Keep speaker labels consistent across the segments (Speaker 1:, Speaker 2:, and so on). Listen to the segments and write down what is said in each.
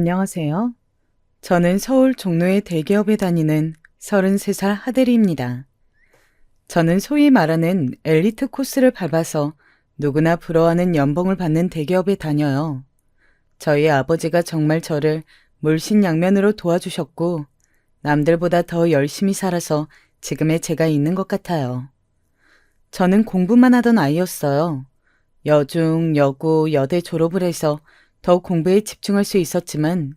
Speaker 1: 안녕하세요. 저는 서울 종로의 대기업에 다니는 33살 하대리입니다. 저는 소위 말하는 엘리트 코스를 밟아서 누구나 부러워하는 연봉을 받는 대기업에 다녀요. 저희 아버지가 정말 저를 물신양면으로 도와주셨고 남들보다 더 열심히 살아서 지금의 제가 있는 것 같아요. 저는 공부만 하던 아이였어요. 여중, 여고, 여대 졸업을 해서 더 공부에 집중할 수 있었지만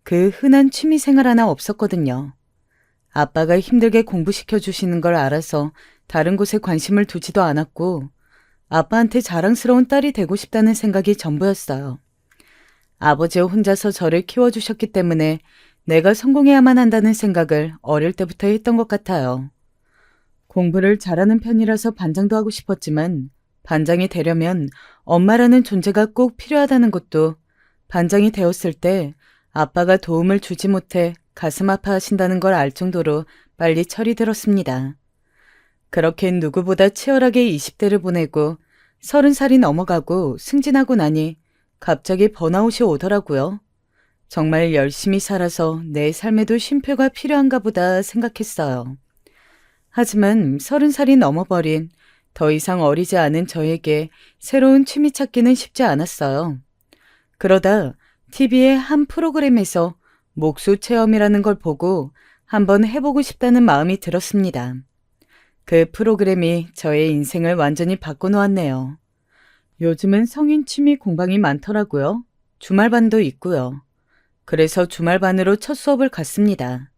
Speaker 1: 그 흔한 취미생활 하나 없었거든요. 아빠가 힘들게 공부시켜 주시는 걸 알아서 다른 곳에 관심을 두지도 않았고 아빠한테 자랑스러운 딸이 되고 싶다는 생각이 전부였어요. 아버지 혼자서 저를 키워주셨기 때문에 내가 성공해야만 한다는 생각을 어릴 때부터 했던 것 같아요. 공부를 잘하는 편이라서 반장도 하고 싶었지만 반장이 되려면 엄마라는 존재가 꼭 필요하다는 것도 반장이 되었을 때 아빠가 도움을 주지 못해 가슴 아파하신다는 걸 알 정도로 빨리 철이 들었습니다. 그렇게 누구보다 치열하게 20대를 보내고 30살이 넘어가고 승진하고 나니 갑자기 번아웃이 오더라고요. 정말 열심히 살아서 내 삶에도 쉼표가 필요한가 보다 생각했어요. 하지만 30살이 넘어버린 더 이상 어리지 않은 저에게 새로운 취미 찾기는 쉽지 않았어요. 그러다 TV의 한 프로그램에서 목수 체험이라는 걸 보고 한번 해보고 싶다는 마음이 들었습니다. 그 프로그램이 저의 인생을 완전히 바꿔놓았네요. 요즘은 성인 취미 공방이 많더라고요. 주말반도 있고요. 그래서 주말반으로 첫 수업을 갔습니다.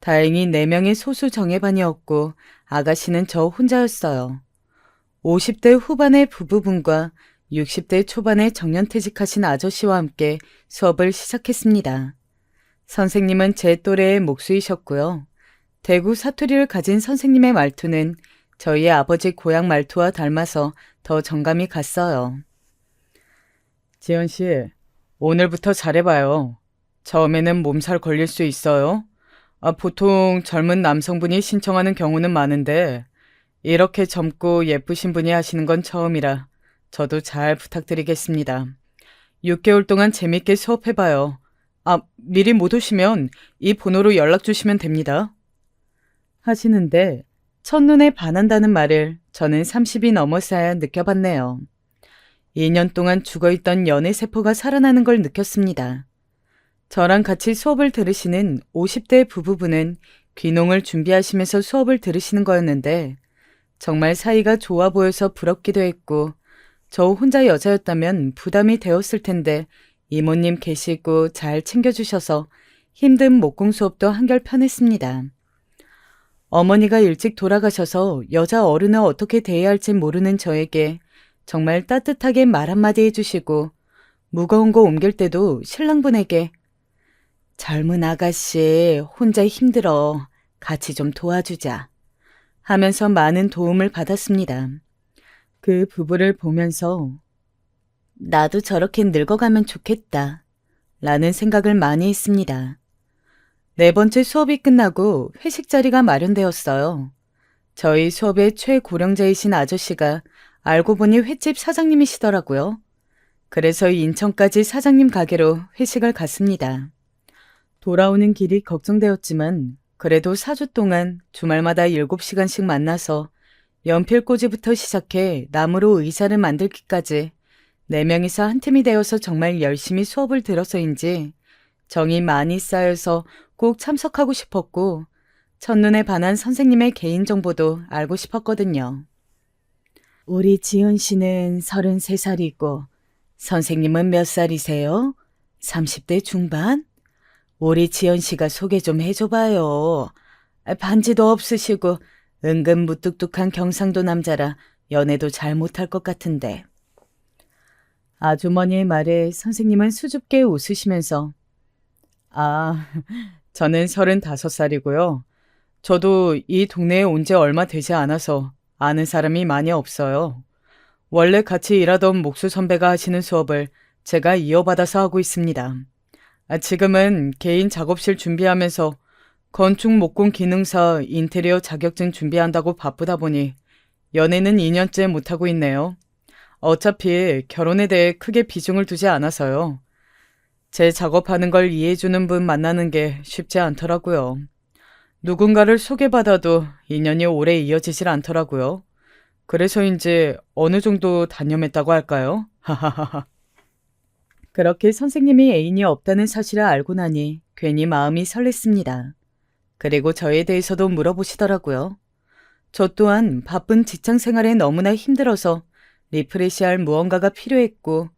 Speaker 1: 다행히 4명의 소수 정예반이었고 아가씨는 저 혼자였어요. 50대 후반의 부부분과 60대 초반의 정년퇴직하신 아저씨와 함께 수업을 시작했습니다. 선생님은 제 또래의 목수이셨고요. 대구 사투리를 가진 선생님의 말투는 저희 아버지 고향 말투와 닮아서 더 정감이 갔어요. 지연 씨, 오늘부터 잘해봐요. 처음에는 몸살 걸릴 수 있어요. 보통 젊은 남성분이 신청하는 경우는 많은데 이렇게 젊고 예쁘신 분이 하시는 건 처음이라 저도 잘 부탁드리겠습니다. 6개월 동안 재밌게 수업해봐요. 미리 못 오시면 이 번호로 연락 주시면 됩니다. 하시는데 첫눈에 반한다는 말을 저는 30이 넘어서야 느껴봤네요. 2년 동안 죽어있던 연애세포가 살아나는 걸 느꼈습니다. 저랑 같이 수업을 들으시는 50대 부부분은 귀농을 준비하시면서 수업을 들으시는 거였는데 정말 사이가 좋아 보여서 부럽기도 했고 저 혼자 여자였다면 부담이 되었을 텐데 이모님 계시고 잘 챙겨주셔서 힘든 목공 수업도 한결 편했습니다. 어머니가 일찍 돌아가셔서 여자 어른을 어떻게 대해야 할지 모르는 저에게 정말 따뜻하게 말 한마디 해주시고 무거운 거 옮길 때도 신랑분에게 젊은 아가씨 혼자 힘들어 같이 좀 도와주자 하면서 많은 도움을 받았습니다. 그 부부를 보면서 나도 저렇게 늙어가면 좋겠다 라는 생각을 많이 했습니다. 4번째 수업이 끝나고 회식 자리가 마련되었어요. 저희 수업의 최고령자이신 아저씨가 알고 보니 횟집 사장님이시더라고요. 그래서 인천까지 사장님 가게로 회식을 갔습니다. 돌아오는 길이 걱정되었지만 그래도 4주 동안 주말마다 7시간씩 만나서 연필꽂이부터 시작해 나무로 의자를 만들기까지 4명이서 한 팀이 되어서 정말 열심히 수업을 들어서인지 정이 많이 쌓여서 꼭 참석하고 싶었고 첫눈에 반한 선생님의 개인정보도 알고 싶었거든요. 우리 지은 씨는 33살이고 선생님은 몇 살이세요? 30대 중반? 우리 지연 씨가 소개 좀 해줘봐요. 반지도 없으시고 은근 무뚝뚝한 경상도 남자라 연애도 잘 못할 것 같은데. 아주머니의 말에 선생님은 수줍게 웃으시면서 저는 35살이고요. 저도 이 동네에 온 지 얼마 되지 않아서 아는 사람이 많이 없어요. 원래 같이 일하던 목수 선배가 하시는 수업을 제가 이어받아서 하고 있습니다. 지금은 개인 작업실 준비하면서 건축 목공 기능사 인테리어 자격증 준비한다고 바쁘다 보니 연애는 2년째 못하고 있네요. 어차피 결혼에 대해 크게 비중을 두지 않아서요. 제 작업하는 걸 이해해주는 분 만나는 게 쉽지 않더라고요. 누군가를 소개받아도 인연이 오래 이어지질 않더라고요. 그래서인지 어느 정도 단념했다고 할까요? 하하하하. 그렇게 선생님이 애인이 없다는 사실을 알고 나니 괜히 마음이 설렜습니다. 그리고 저에 대해서도 물어보시더라고요. 저 또한 바쁜 직장 생활에 너무나 힘들어서 리프레시할 무언가가 필요했고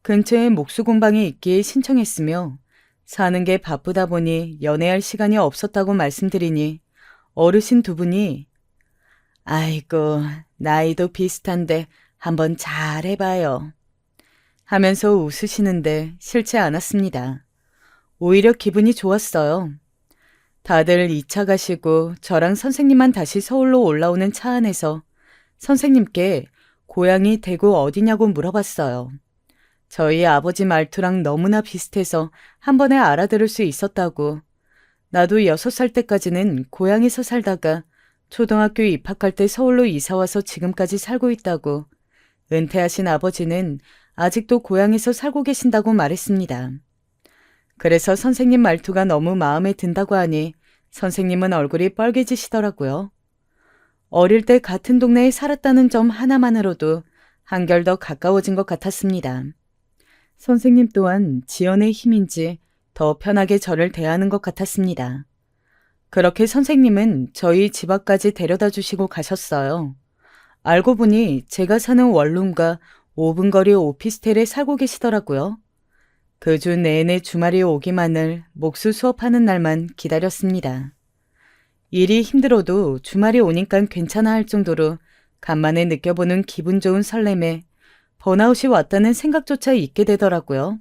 Speaker 1: 근처에 목수 공방이 있기에 신청했으며 사는 게 바쁘다 보니 연애할 시간이 없었다고 말씀드리니 어르신 두 분이 아이고 나이도 비슷한데 한번 잘 해봐요 하면서 웃으시는데 싫지 않았습니다. 오히려 기분이 좋았어요. 다들 2차 가시고 저랑 선생님만 다시 서울로 올라오는 차 안에서 선생님께 고향이 대구 어디냐고 물어봤어요. 저희 아버지 말투랑 너무나 비슷해서 한 번에 알아들을 수 있었다고. 나도 6살 때까지는 고향에서 살다가 초등학교 입학할 때 서울로 이사와서 지금까지 살고 있다고. 은퇴하신 아버지는 아직도 고향에서 살고 계신다고 말했습니다. 그래서 선생님 말투가 너무 마음에 든다고 하니 선생님은 얼굴이 빨개지시더라고요. 어릴 때 같은 동네에 살았다는 점 하나만으로도 한결 더 가까워진 것 같았습니다. 선생님 또한 지연의 힘인지 더 편하게 저를 대하는 것 같았습니다. 그렇게 선생님은 저희 집 앞까지 데려다 주시고 가셨어요. 알고 보니 제가 사는 원룸과 5분 거리 오피스텔에 살고 계시더라고요. 그 주 내내 주말이 오기만을 목수 수업하는 날만 기다렸습니다. 일이 힘들어도 주말이 오니까 괜찮아 할 정도로 간만에 느껴보는 기분 좋은 설렘에 번아웃이 왔다는 생각조차 있게 되더라고요.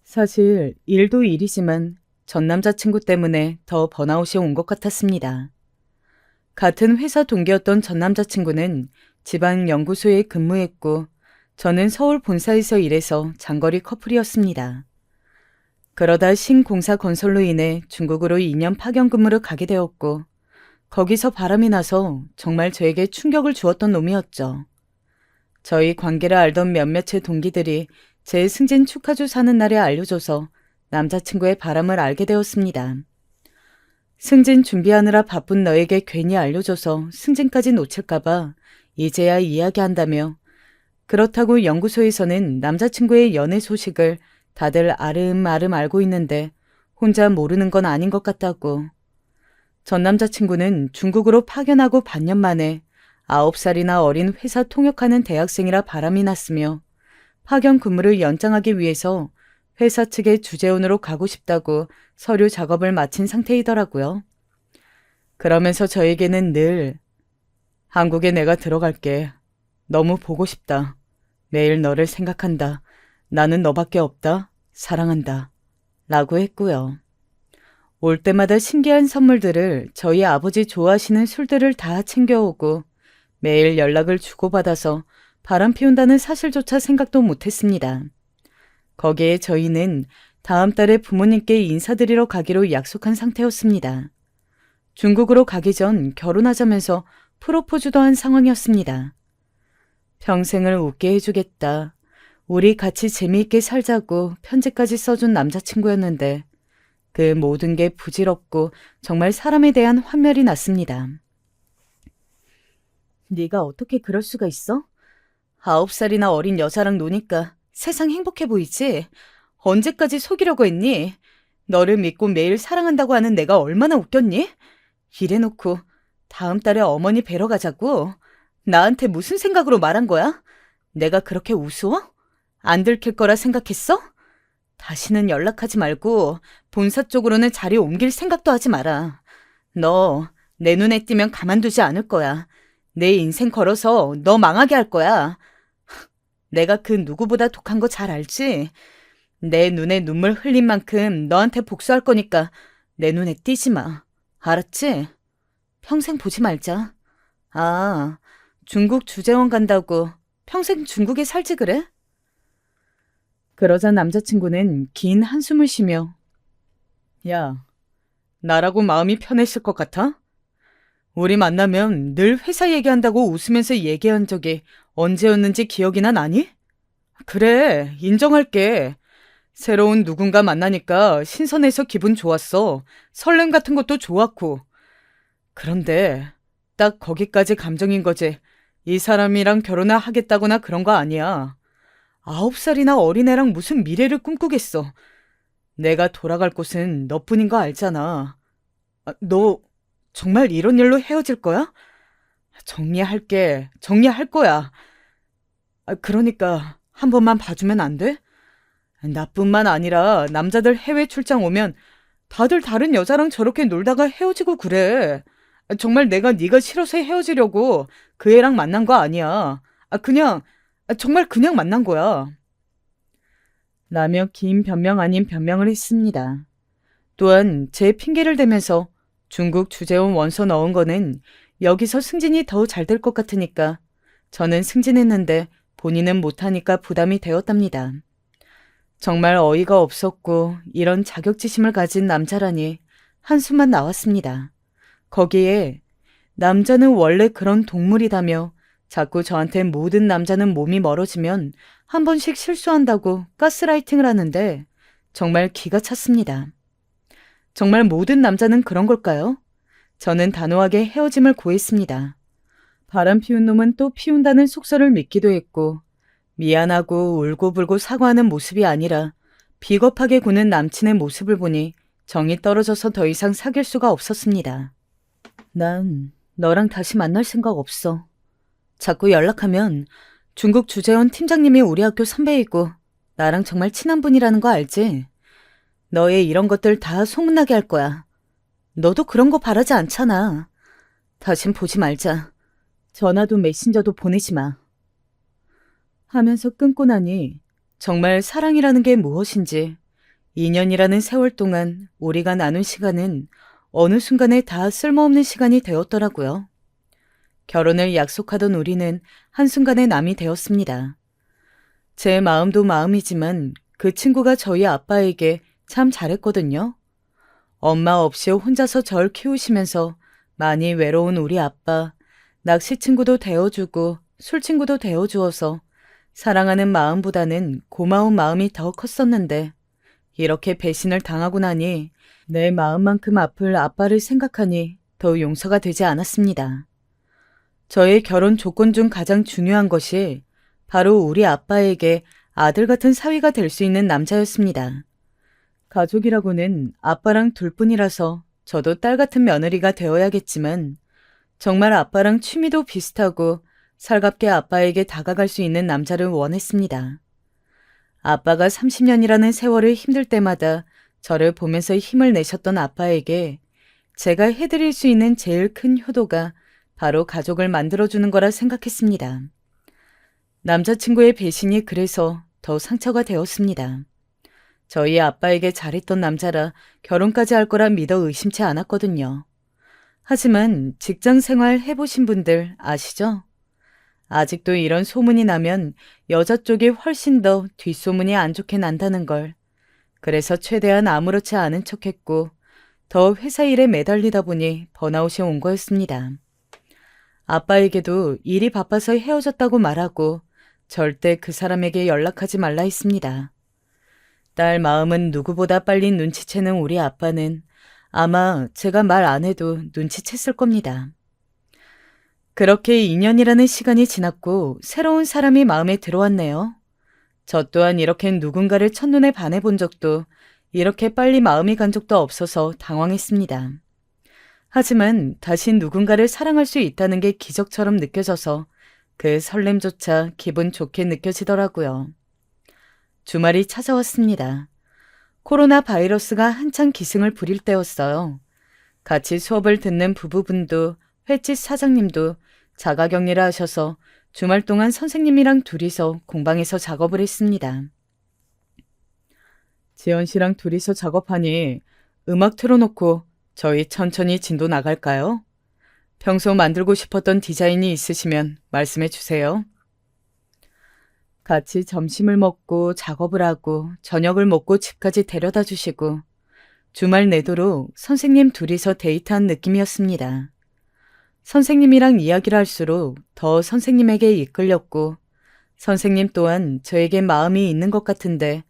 Speaker 1: 사실 일도 일이지만 전 남자친구 때문에 더 번아웃이 온 것 같았습니다. 같은 회사 동기였던 전 남자친구는 지방 연구소에 근무했고 저는 서울 본사에서 일해서 장거리 커플이었습니다. 그러다 신공사 건설로 인해 중국으로 2년 파견 근무를 가게 되었고 거기서 바람이 나서 정말 저에게 충격을 주었던 놈이었죠. 저희 관계를 알던 몇몇의 동기들이 제 승진 축하주 사는 날에 알려줘서 남자친구의 바람을 알게 되었습니다. 승진 준비하느라 바쁜 너에게 괜히 알려줘서 승진까지 놓칠까봐 이제야 이야기한다며 그렇다고 연구소에서는 남자친구의 연애 소식을 다들 아름아름 알고 있는데 혼자 모르는 건 아닌 것 같다고. 전 남자친구는 중국으로 파견하고 반년 만에 9살이나 어린 회사 통역하는 대학생이라 바람이 났으며 파견 근무를 연장하기 위해서 회사 측의 주재원으로 가고 싶다고 서류 작업을 마친 상태이더라고요. 그러면서 저에게는 늘 한국에 내가 들어갈게. 너무 보고 싶다. 매일 너를 생각한다. 나는 너밖에 없다. 사랑한다. 라고 했고요. 올 때마다 신기한 선물들을 저희 아버지 좋아하시는 술들을 다 챙겨오고 매일 연락을 주고받아서 바람 피운다는 사실조차 생각도 못했습니다. 거기에 저희는 다음 달에 부모님께 인사드리러 가기로 약속한 상태였습니다. 중국으로 가기 전 결혼하자면서 프로포즈도 한 상황이었습니다. 평생을 웃게 해주겠다. 우리 같이 재미있게 살자고 편지까지 써준 남자친구였는데 그 모든 게 부질없고 정말 사람에 대한 환멸이 났습니다. 네가 어떻게 그럴 수가 있어? 9살이나 어린 여자랑 노니까 세상 행복해 보이지? 언제까지 속이려고 했니? 너를 믿고 매일 사랑한다고 하는 내가 얼마나 웃겼니? 이래놓고 다음 달에 어머니 뵈러 가자고? 나한테 무슨 생각으로 말한 거야? 내가 그렇게 우스워? 안 들킬 거라 생각했어? 다시는 연락하지 말고 본사 쪽으로는 자리 옮길 생각도 하지 마라. 너 내 눈에 띄면 가만두지 않을 거야. 내 인생 걸어서 너 망하게 할 거야. 내가 그 누구보다 독한 거 잘 알지? 내 눈에 눈물 흘린 만큼 너한테 복수할 거니까 내 눈에 띄지 마. 알았지? 평생 보지 말자. 아, 중국 주재원 간다고 평생 중국에 살지 그래? 그러자 남자친구는 긴 한숨을 쉬며 야, 나라고 마음이 편했을 것 같아? 우리 만나면 늘 회사 얘기한다고 웃으면서 얘기한 적이 언제였는지 기억이나 나니? 그래, 인정할게. 새로운 누군가 만나니까 신선해서 기분 좋았어. 설렘 같은 것도 좋았고. 그런데 딱 거기까지 감정인 거지. 이 사람이랑 결혼을 하겠다거나 그런 거 아니야. 9살이나 어린애랑 무슨 미래를 꿈꾸겠어. 내가 돌아갈 곳은 너뿐인 거 알잖아. 너 정말 이런 일로 헤어질 거야? 정리할 거야. 그러니까 한 번만 봐주면 안 돼? 나뿐만 아니라 남자들 해외 출장 오면 다들 다른 여자랑 저렇게 놀다가 헤어지고 그래. 정말 내가 네가 싫어서 헤어지려고 그 애랑 만난 거 아니야. 정말 그냥 만난 거야. 라며 긴 변명 아닌 변명을 했습니다. 또한 제 핑계를 대면서 중국 주재원 원서 넣은 거는 여기서 승진이 더 잘 될 것 같으니까 저는 승진했는데 본인은 못하니까 부담이 되었답니다. 정말 어이가 없었고 이런 자격지심을 가진 남자라니 한숨만 나왔습니다. 거기에 남자는 원래 그런 동물이다며 자꾸 저한테 모든 남자는 몸이 멀어지면 한 번씩 실수한다고 가스라이팅을 하는데 정말 기가 찼습니다. 정말 모든 남자는 그런 걸까요? 저는 단호하게 헤어짐을 고했습니다. 바람 피운 놈은 또 피운다는 속설을 믿기도 했고 미안하고 울고불고 사과하는 모습이 아니라 비겁하게 구는 남친의 모습을 보니 정이 떨어져서 더 이상 사귈 수가 없었습니다. 난 너랑 다시 만날 생각 없어. 자꾸 연락하면 중국 주재원 팀장님이 우리 학교 선배이고 나랑 정말 친한 분이라는 거 알지? 너의 이런 것들 다 소문나게 할 거야. 너도 그런 거 바라지 않잖아. 다신 보지 말자. 전화도 메신저도 보내지 마. 하면서 끊고 나니 정말 사랑이라는 게 무엇인지 2년이라는 세월 동안 우리가 나눈 시간은 어느 순간에 다 쓸모없는 시간이 되었더라고요. 결혼을 약속하던 우리는 한순간에 남이 되었습니다. 제 마음도 마음이지만 그 친구가 저희 아빠에게 참 잘했거든요. 엄마 없이 혼자서 절 키우시면서 많이 외로운 우리 아빠, 낚시 친구도 되어주고 술 친구도 되어주어서 사랑하는 마음보다는 고마운 마음이 더 컸었는데 이렇게 배신을 당하고 나니 내 마음만큼 아플 아빠를 생각하니 더 용서가 되지 않았습니다. 저의 결혼 조건 중 가장 중요한 것이 바로 우리 아빠에게 아들 같은 사위가 될 수 있는 남자였습니다. 가족이라고는 아빠랑 둘뿐이라서 저도 딸 같은 며느리가 되어야겠지만 정말 아빠랑 취미도 비슷하고 살갑게 아빠에게 다가갈 수 있는 남자를 원했습니다. 아빠가 30년이라는 세월을 힘들 때마다 저를 보면서 힘을 내셨던 아빠에게 제가 해드릴 수 있는 제일 큰 효도가 바로 가족을 만들어주는 거라 생각했습니다. 남자친구의 배신이 그래서 더 상처가 되었습니다. 저희 아빠에게 잘했던 남자라 결혼까지 할 거라 믿어 의심치 않았거든요. 하지만 직장 생활 해보신 분들 아시죠? 아직도 이런 소문이 나면 여자 쪽이 훨씬 더 뒷소문이 안 좋게 난다는 걸. 그래서 최대한 아무렇지 않은 척했고 더 회사 일에 매달리다 보니 번아웃이 온 거였습니다. 아빠에게도 일이 바빠서 헤어졌다고 말하고 절대 그 사람에게 연락하지 말라 했습니다. 딸 마음은 누구보다 빨리 눈치채는 우리 아빠는 아마 제가 말 안 해도 눈치챘을 겁니다. 그렇게 2년이라는 시간이 지났고 새로운 사람이 마음에 들어왔네요. 저 또한 이렇게 누군가를 첫눈에 반해본 적도 이렇게 빨리 마음이 간 적도 없어서 당황했습니다. 하지만 다시 누군가를 사랑할 수 있다는 게 기적처럼 느껴져서 그 설렘조차 기분 좋게 느껴지더라고요. 주말이 찾아왔습니다. 코로나 바이러스가 한창 기승을 부릴 때였어요. 같이 수업을 듣는 부부분도 횟집 사장님도 자가격리를 하셔서 주말 동안 선생님이랑 둘이서 공방에서 작업을 했습니다. 지연 씨랑 둘이서 작업하니 음악 틀어놓고 저희 천천히 진도 나갈까요? 평소 만들고 싶었던 디자인이 있으시면 말씀해 주세요. 같이 점심을 먹고 작업을 하고 저녁을 먹고 집까지 데려다 주시고 주말 내도록 선생님 둘이서 데이트한 느낌이었습니다. 선생님이랑 이야기를 할수록 더 선생님에게 이끌렸고 선생님 또한 저에게 마음이 있는 것 같은데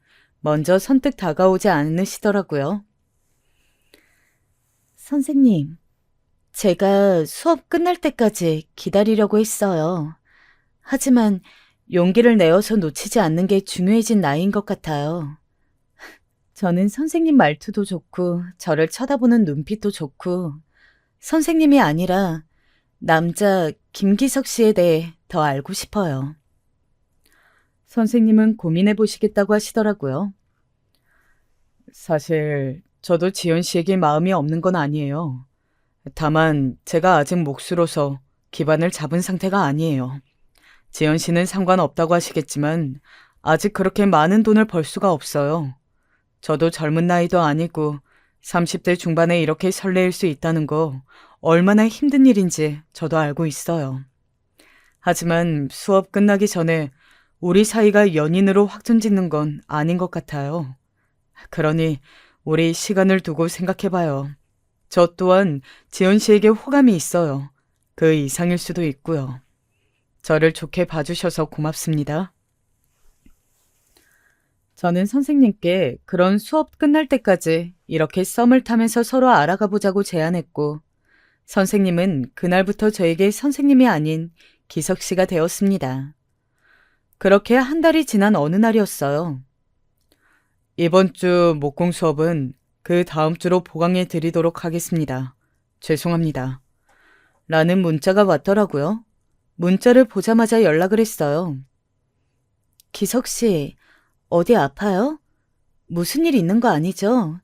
Speaker 1: 먼저 선뜻 다가오지 않으시더라고요. 선생님, 제가 수업 끝날 때까지 기다리려고 했어요. 하지만 용기를 내어서 놓치지 않는 게 중요해진 나이인 것 같아요. 저는 선생님 말투도 좋고 저를 쳐다보는 눈빛도 좋고 선생님이 아니라 남자 김기석 씨에 대해 더 알고 싶어요. 선생님은 고민해 보시겠다고 하시더라고요. 사실 저도 지연 씨에게 마음이 없는 건 아니에요. 다만 제가 아직 몫으로서 기반을 잡은 상태가 아니에요. 지연 씨는 상관없다고 하시겠지만 아직 그렇게 많은 돈을 벌 수가 없어요. 저도 젊은 나이도 아니고 30대 중반에 이렇게 설레일 수 있다는 거 얼마나 힘든 일인지 저도 알고 있어요. 하지만 수업 끝나기 전에 우리 사이가 연인으로 확정짓는 건 아닌 것 같아요. 그러니 우리 시간을 두고 생각해봐요. 저 또한 지연 씨에게 호감이 있어요. 그 이상일 수도 있고요. 저를 좋게 봐주셔서 고맙습니다. 저는 선생님께 그런 수업 끝날 때까지 이렇게 썸을 타면서 서로 알아가 보자고 제안했고, 선생님은 그날부터 저에게 선생님이 아닌 기석 씨가 되었습니다. 그렇게 한 달이 지난 어느 날이었어요. 이번 주 목공 수업은 그 다음 주로 보강해 드리도록 하겠습니다. 죄송합니다. 라는 문자가 왔더라고요. 문자를 보자마자 연락을 했어요. 기석 씨, 어디 아파요? 무슨 일 있는 거 아니죠?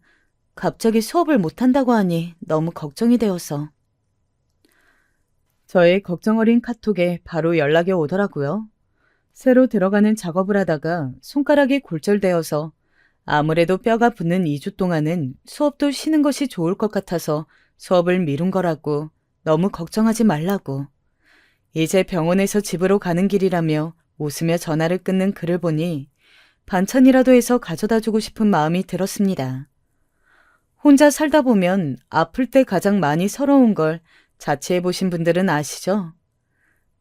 Speaker 1: 갑자기 수업을 못한다고 하니 너무 걱정이 되어서. 저의 걱정 어린 카톡에 바로 연락이 오더라고요. 새로 들어가는 작업을 하다가 손가락이 골절되어서 아무래도 뼈가 붙는 2주 동안은 수업도 쉬는 것이 좋을 것 같아서 수업을 미룬 거라고, 너무 걱정하지 말라고. 이제 병원에서 집으로 가는 길이라며 웃으며 전화를 끊는 글을 보니 반찬이라도 해서 가져다 주고 싶은 마음이 들었습니다. 혼자 살다 보면 아플 때 가장 많이 서러운 걸 자취해 보신 분들은 아시죠?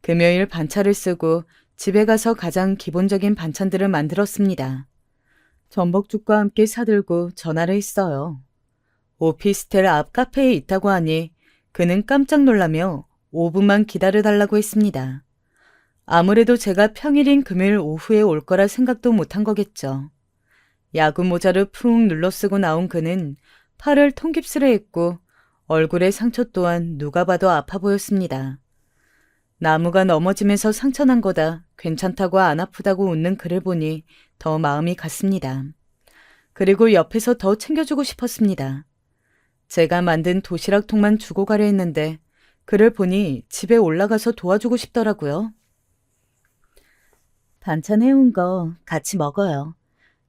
Speaker 1: 금요일 반차를 쓰고 집에 가서 가장 기본적인 반찬들을 만들었습니다. 전복죽과 함께 사들고 전화를 했어요. 오피스텔 앞 카페에 있다고 하니 그는 깜짝 놀라며 5분만 기다려달라고 했습니다. 아무래도 제가 평일인 금요일 오후에 올 거라 생각도 못한 거겠죠. 야구 모자를 푹 눌러쓰고 나온 그는 팔을 통깁스를 했고 얼굴의 상처 또한 누가 봐도 아파 보였습니다. 나무가 넘어지면서 상처난 거다, 괜찮다고 안 아프다고 웃는 그를 보니 더 마음이 갔습니다. 그리고 옆에서 더 챙겨주고 싶었습니다. 제가 만든 도시락통만 주고 가려 했는데 그를 보니 집에 올라가서 도와주고 싶더라고요. 반찬 해온 거 같이 먹어요.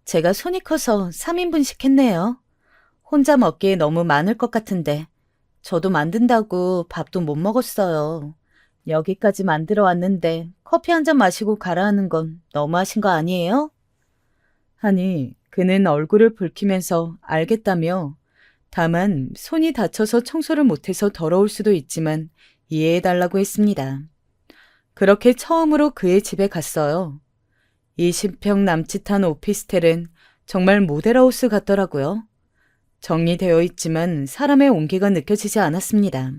Speaker 1: 제가 손이 커서 3인분씩 했네요. 혼자 먹기에 너무 많을 것 같은데 저도 만든다고 밥도 못 먹었어요. 여기까지 만들어 왔는데 커피 한 잔 마시고 가라 하는 건 너무하신 거 아니에요? 하니 그는 얼굴을 붉히면서 알겠다며, 다만 손이 다쳐서 청소를 못해서 더러울 수도 있지만 이해해달라고 했습니다. 그렇게 처음으로 그의 집에 갔어요. 20평 남짓한 오피스텔은 정말 모델하우스 같더라고요. 정리되어 있지만 사람의 온기가 느껴지지 않았습니다.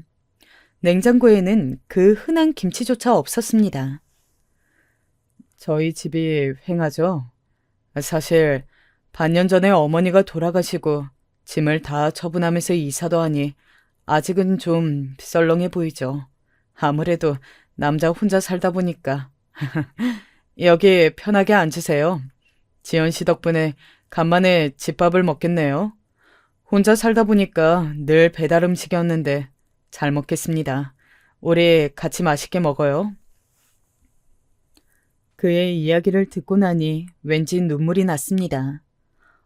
Speaker 1: 냉장고에는 그 흔한 김치조차 없었습니다. 저희 집이 휑하죠? 사실 반년 전에 어머니가 돌아가시고 짐을 다 처분하면서 이사도 하니 아직은 좀 썰렁해 보이죠. 아무래도 남자 혼자 살다 보니까. 여기 편하게 앉으세요. 지연 씨 덕분에 간만에 집밥을 먹겠네요. 혼자 살다 보니까 늘 배달 음식이었는데 잘 먹겠습니다. 우리 같이 맛있게 먹어요. 그의 이야기를 듣고 나니 왠지 눈물이 났습니다.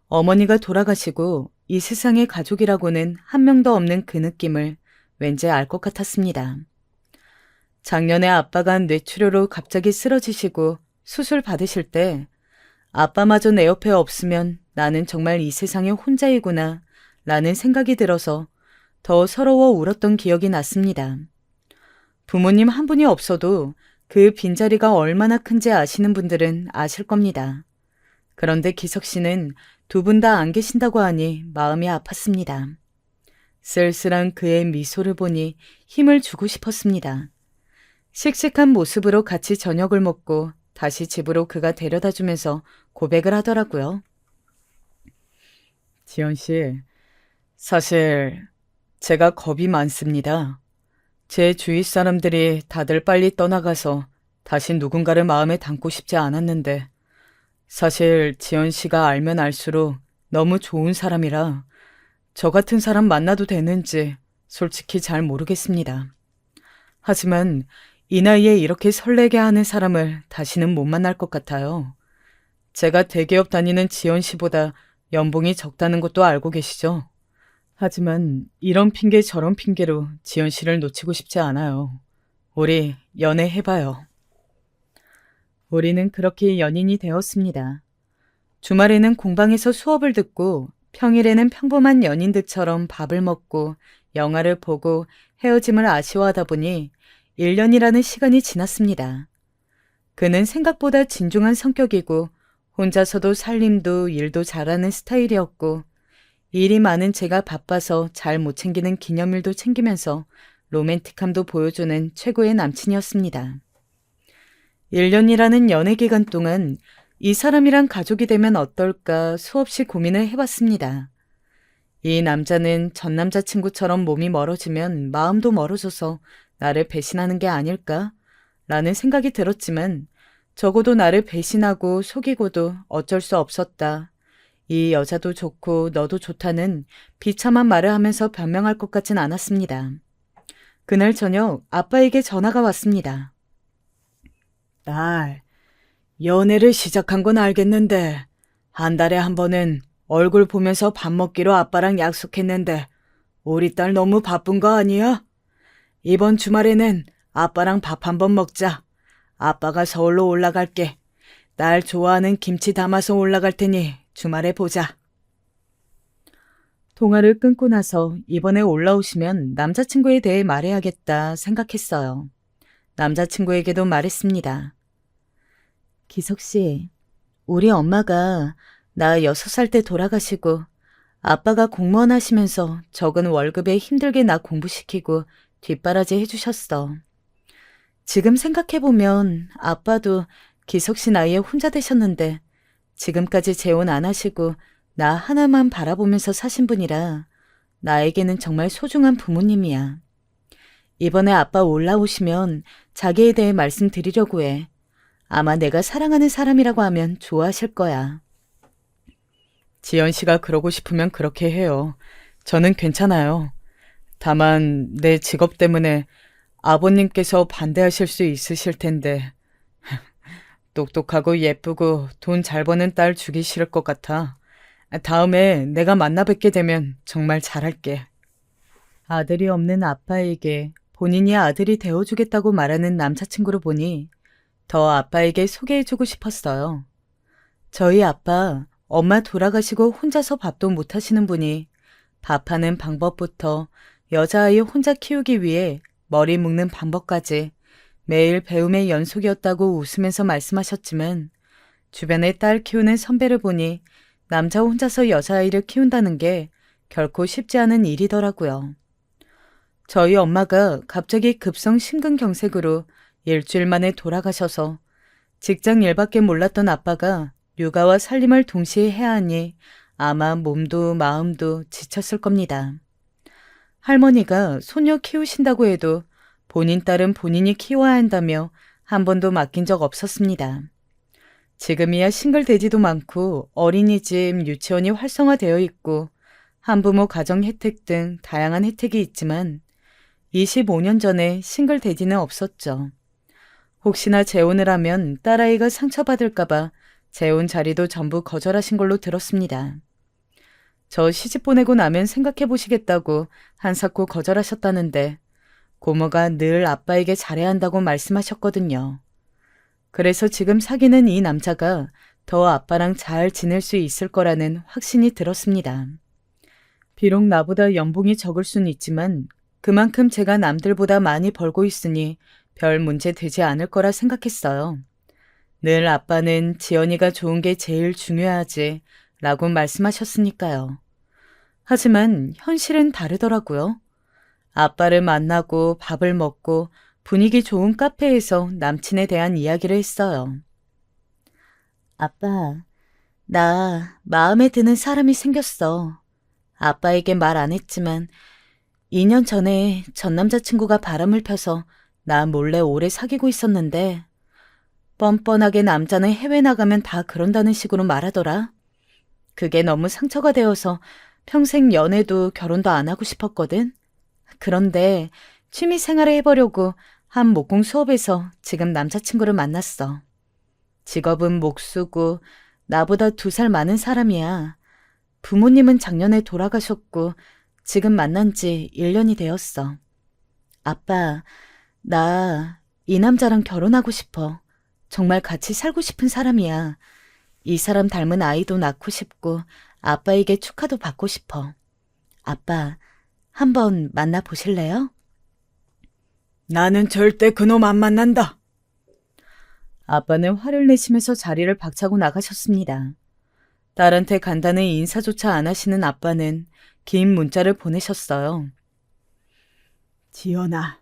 Speaker 1: 어머니가 돌아가시고 이 세상에 가족이라고는 한 명도 없는 그 느낌을 왠지 알 것 같았습니다. 작년에 아빠가 뇌출혈로 갑자기 쓰러지시고 수술 받으실 때 아빠마저 내 옆에 없으면 나는 정말 이 세상에 혼자이구나 라는 생각이 들어서 더 서러워 울었던 기억이 났습니다. 부모님 한 분이 없어도 그 빈자리가 얼마나 큰지 아시는 분들은 아실 겁니다. 그런데 기석 씨는 두 분 다 안 계신다고 하니 마음이 아팠습니다. 쓸쓸한 그의 미소를 보니 힘을 주고 싶었습니다. 씩씩한 모습으로 같이 저녁을 먹고 다시 집으로 그가 데려다 주면서 고백을 하더라고요. 지연 씨, 사실 제가 겁이 많습니다. 제 주위 사람들이 다들 빨리 떠나가서 다시 누군가를 마음에 담고 싶지 않았는데 사실 지연 씨가 알면 알수록 너무 좋은 사람이라 저 같은 사람 만나도 되는지 솔직히 잘 모르겠습니다. 하지만 이 나이에 이렇게 설레게 하는 사람을 다시는 못 만날 것 같아요. 제가 대기업 다니는 지연 씨보다 연봉이 적다는 것도 알고 계시죠? 하지만 이런 핑계 저런 핑계로 지연 씨를 놓치고 싶지 않아요. 우리 연애해봐요. 우리는 그렇게 연인이 되었습니다. 주말에는 공방에서 수업을 듣고 평일에는 평범한 연인들처럼 밥을 먹고 영화를 보고 헤어짐을 아쉬워하다 보니 1년이라는 시간이 지났습니다. 그는 생각보다 진중한 성격이고 혼자서도 살림도 일도 잘하는 스타일이었고 일이 많은 제가 바빠서 잘 못 챙기는 기념일도 챙기면서 로맨틱함도 보여주는 최고의 남친이었습니다. 1년이라는 연애 기간 동안 이 사람이랑 가족이 되면 어떨까 수없이 고민을 해봤습니다. 이 남자는 전 남자친구처럼 몸이 멀어지면 마음도 멀어져서 나를 배신하는 게 아닐까? 라는 생각이 들었지만 적어도 나를 배신하고 속이고도 어쩔 수 없었다. 이 여자도 좋고 너도 좋다는 비참한 말을 하면서 변명할 것 같진 않았습니다. 그날 저녁 아빠에게 전화가 왔습니다. 딸, 연애를 시작한 건 알겠는데 한 달에 한 번은 얼굴 보면서 밥 먹기로 아빠랑 약속했는데 우리 딸 너무 바쁜 거 아니야? 이번 주말에는 아빠랑 밥 한번 먹자. 아빠가 서울로 올라갈게. 딸 좋아하는 김치 담아서 올라갈 테니 주말에 보자. 통화를 끊고 나서 이번에 올라오시면 남자친구에 대해 말해야겠다 생각했어요. 남자친구에게도 말했습니다. 기석 씨, 우리 엄마가 나 6살 때 돌아가시고 아빠가 공무원 하시면서 적은 월급에 힘들게 나 공부시키고 뒷바라지 해주셨어. 지금 생각해보면 아빠도 기석 씨 나이에 혼자 되셨는데 지금까지 재혼 안 하시고 나 하나만 바라보면서 사신 분이라 나에게는 정말 소중한 부모님이야. 이번에 아빠 올라오시면 자기에 대해 말씀드리려고 해. 아마 내가 사랑하는 사람이라고 하면 좋아하실 거야. 지연 씨가 그러고 싶으면 그렇게 해요. 저는 괜찮아요. 다만 내 직업 때문에 아버님께서 반대하실 수 있으실 텐데 똑똑하고 예쁘고 돈 잘 버는 딸 주기 싫을 것 같아. 다음에 내가 만나 뵙게 되면 정말 잘할게. 아들이 없는 아빠에게 본인이 아들이 되어주겠다고 말하는 남자친구를 보니 더 아빠에게 소개해주고 싶었어요. 저희 아빠, 엄마 돌아가시고 혼자서 밥도 못 하시는 분이 밥하는 방법부터 여자아이 혼자 키우기 위해 머리 묶는 방법까지 매일 배움의 연속이었다고 웃으면서 말씀하셨지만 주변에 딸 키우는 선배를 보니 남자 혼자서 여자아이를 키운다는 게 결코 쉽지 않은 일이더라고요. 저희 엄마가 갑자기 급성 심근경색으로 일주일 만에 돌아가셔서 직장 일밖에 몰랐던 아빠가 육아와 살림을 동시에 해야 하니 아마 몸도 마음도 지쳤을 겁니다. 할머니가 소녀 키우신다고 해도 본인 딸은 본인이 키워야 한다며 한 번도 맡긴 적 없었습니다. 지금이야 싱글돼지도 많고 어린이집, 유치원이 활성화되어 있고 한부모 가정 혜택 등 다양한 혜택이 있지만 25년 전에 싱글돼지는 없었죠. 혹시나 재혼을 하면 딸아이가 상처받을까봐 재혼 자리도 전부 거절하신 걸로 들었습니다. 저 시집 보내고 나면 생각해 보시겠다고 한사코 거절하셨다는데 고모가 늘 아빠에게 잘해야 한다고 말씀하셨거든요. 그래서 지금 사귀는 이 남자가 더 아빠랑 잘 지낼 수 있을 거라는 확신이 들었습니다. 비록 나보다 연봉이 적을 순 있지만 그만큼 제가 남들보다 많이 벌고 있으니 별 문제 되지 않을 거라 생각했어요. 늘 아빠는 지연이가 좋은 게 제일 중요하지 라고 말씀하셨으니까요. 하지만 현실은 다르더라고요. 아빠를 만나고 밥을 먹고 분위기 좋은 카페에서 남친에 대한 이야기를 했어요. 아빠, 나 마음에 드는 사람이 생겼어. 아빠에게 말 안 했지만 2년 전에 전 남자친구가 바람을 펴서 나 몰래 오래 사귀고 있었는데 뻔뻔하게 남자는 해외 나가면 다 그런다는 식으로 말하더라. 그게 너무 상처가 되어서 평생 연애도 결혼도 안 하고 싶었거든. 그런데 취미 생활을 해보려고 한 목공 수업에서 지금 남자친구를 만났어. 직업은 목수고 나보다 2살 많은 사람이야. 부모님은 작년에 돌아가셨고 지금 만난 지 1년이 되었어. 아빠, 나 이 남자랑 결혼하고 싶어. 정말 같이 살고 싶은 사람이야. 이 사람 닮은 아이도 낳고 싶고 아빠에게 축하도 받고 싶어. 아빠, 한번 만나보실래요? 나는 절대 그놈 안 만난다. 아빠는 화를 내시면서 자리를 박차고 나가셨습니다. 딸한테 간단한 인사조차 안 하시는 아빠는 긴 문자를 보내셨어요. 지연아,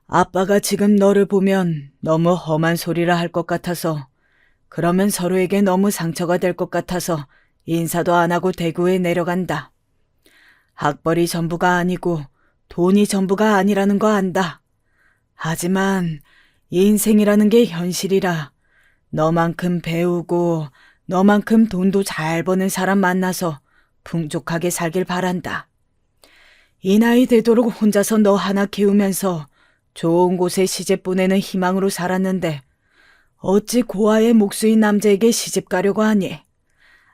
Speaker 1: 아빠가 지금 너를 보면 너무 험한 소리라 할 것 같아서 그러면 서로에게 너무 상처가 될 것 같아서 인사도 안 하고 대구에 내려간다. 학벌이 전부가 아니고 돈이 전부가 아니라는 거 안다. 하지만 인생이라는 게 현실이라 너만큼 배우고 너만큼 돈도 잘 버는 사람 만나서 풍족하게 살길 바란다. 이 나이 되도록 혼자서 너 하나 키우면서 좋은 곳에 시집 보내는 희망으로 살았는데 어찌 고아의 목수인 남자에게 시집 가려고 하니?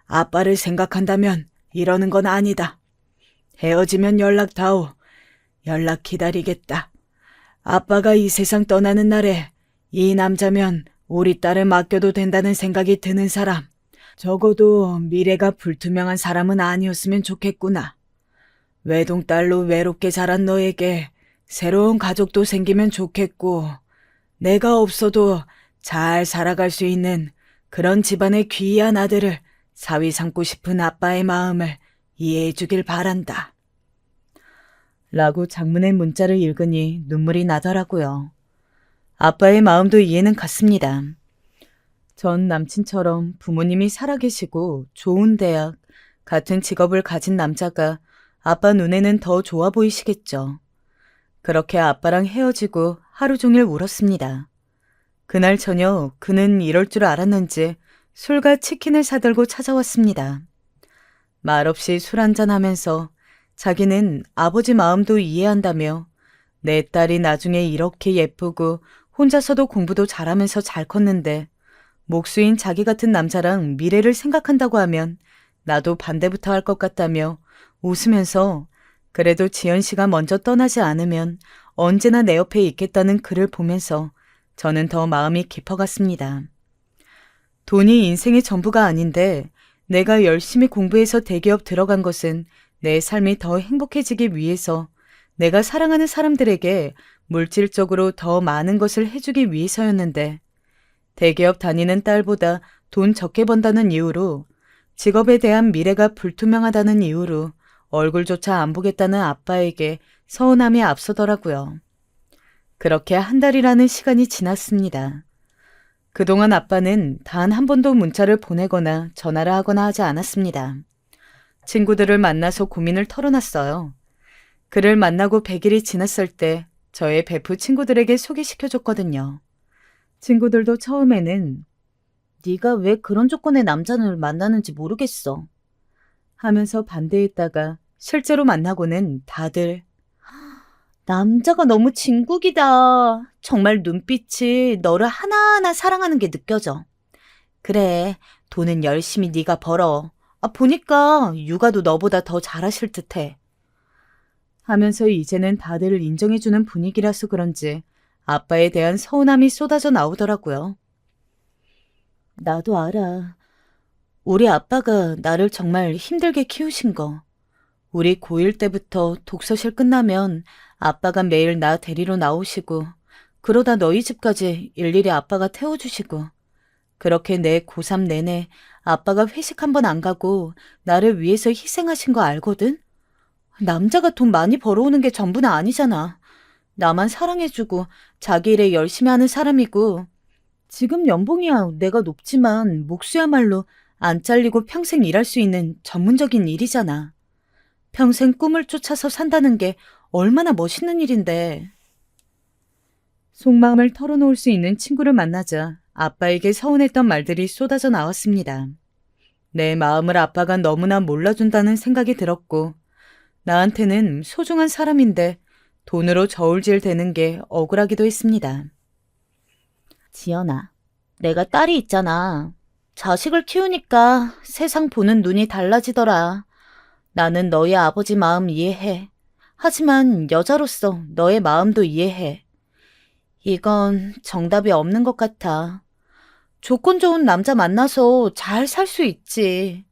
Speaker 1: 아빠를 생각한다면 이러는 건 아니다. 헤어지면 연락다오. 연락 기다리겠다. 아빠가 이 세상 떠나는 날에 이 남자면 우리 딸을 맡겨도 된다는 생각이 드는 사람. 적어도 미래가 불투명한 사람은 아니었으면 좋겠구나. 외동딸로 외롭게 자란 너에게 새로운 가족도 생기면 좋겠고 내가 없어도 잘 살아갈 수 있는 그런 집안의 귀한 아들을 사위 삼고 싶은 아빠의 마음을 이해해 주길 바란다. 라고 장문의 문자를 읽으니 눈물이 나더라고요. 아빠의 마음도 이해는 갔습니다. 전 남친처럼 부모님이 살아계시고 좋은 대학, 같은 직업을 가진 남자가 아빠 눈에는 더 좋아 보이시겠죠. 그렇게 아빠랑 헤어지고 하루 종일 울었습니다. 그날 저녁 그는 이럴 줄 알았는지 술과 치킨을 사들고 찾아왔습니다. 말없이 술 한잔하면서 자기는 아버지 마음도 이해한다며 내 딸이 나중에 이렇게 예쁘고 혼자서도 공부도 잘하면서 잘 컸는데 목수인 자기 같은 남자랑 미래를 생각한다고 하면 나도 반대부터 할 것 같다며 웃으면서 그래도 지연 씨가 먼저 떠나지 않으면 언제나 내 옆에 있겠다는 글을 보면서 저는 더 마음이 깊어갔습니다. 돈이 인생의 전부가 아닌데 내가 열심히 공부해서 대기업 들어간 것은 내 삶이 더 행복해지기 위해서 내가 사랑하는 사람들에게 물질적으로 더 많은 것을 해주기 위해서였는데 대기업 다니는 딸보다 돈 적게 번다는 이유로 직업에 대한 미래가 불투명하다는 이유로 얼굴조차 안 보겠다는 아빠에게 서운함이 앞서더라고요. 그렇게 한 달이라는 시간이 지났습니다. 그동안 아빠는 단 한 번도 문자를 보내거나 전화를 하거나 하지 않았습니다. 친구들을 만나서 고민을 털어놨어요. 그를 만나고 100일이 지났을 때 저의 베프 친구들에게 소개시켜줬거든요. 친구들도 처음에는 네가 왜 그런 조건의 남자를 만나는지 모르겠어 하면서 반대했다가 실제로 만나고는 다들 남자가 너무 진국이다. 정말 눈빛이 너를 하나하나 사랑하는 게 느껴져. 그래, 돈은 열심히 네가 벌어. 보니까 육아도 너보다 더 잘하실 듯해. 하면서 이제는 다들 인정해주는 분위기라서 그런지 아빠에 대한 서운함이 쏟아져 나오더라고요. 나도 알아. 우리 아빠가 나를 정말 힘들게 키우신 거. 우리 고1 때부터 독서실 끝나면 아빠가 매일 나 데리러 나오시고 그러다 너희 집까지 일일이 아빠가 태워주시고 그렇게 내 고3 내내 아빠가 회식 한 번 안 가고 나를 위해서 희생하신 거 알거든? 남자가 돈 많이 벌어오는 게 전부는 아니잖아. 나만 사랑해주고 자기 일에 열심히 하는 사람이고, 지금 연봉이야 내가 높지만 몫이야말로 안 잘리고 평생 일할 수 있는 전문적인 일이잖아. 평생 꿈을 쫓아서 산다는 게 얼마나 멋있는 일인데. 속마음을 털어놓을 수 있는 친구를 만나자 아빠에게 서운했던 말들이 쏟아져 나왔습니다. 내 마음을 아빠가 너무나 몰라준다는 생각이 들었고, 나한테는 소중한 사람인데 돈으로 저울질대는 게 억울하기도 했습니다. 지연아, 내가 딸이 있잖아. 자식을 키우니까 세상 보는 눈이 달라지더라. 나는 너희 아버지 마음 이해해. 하지만 여자로서 너의 마음도 이해해. 이건 정답이 없는 것 같아. 조건 좋은 남자 만나서 잘 살 수 있지.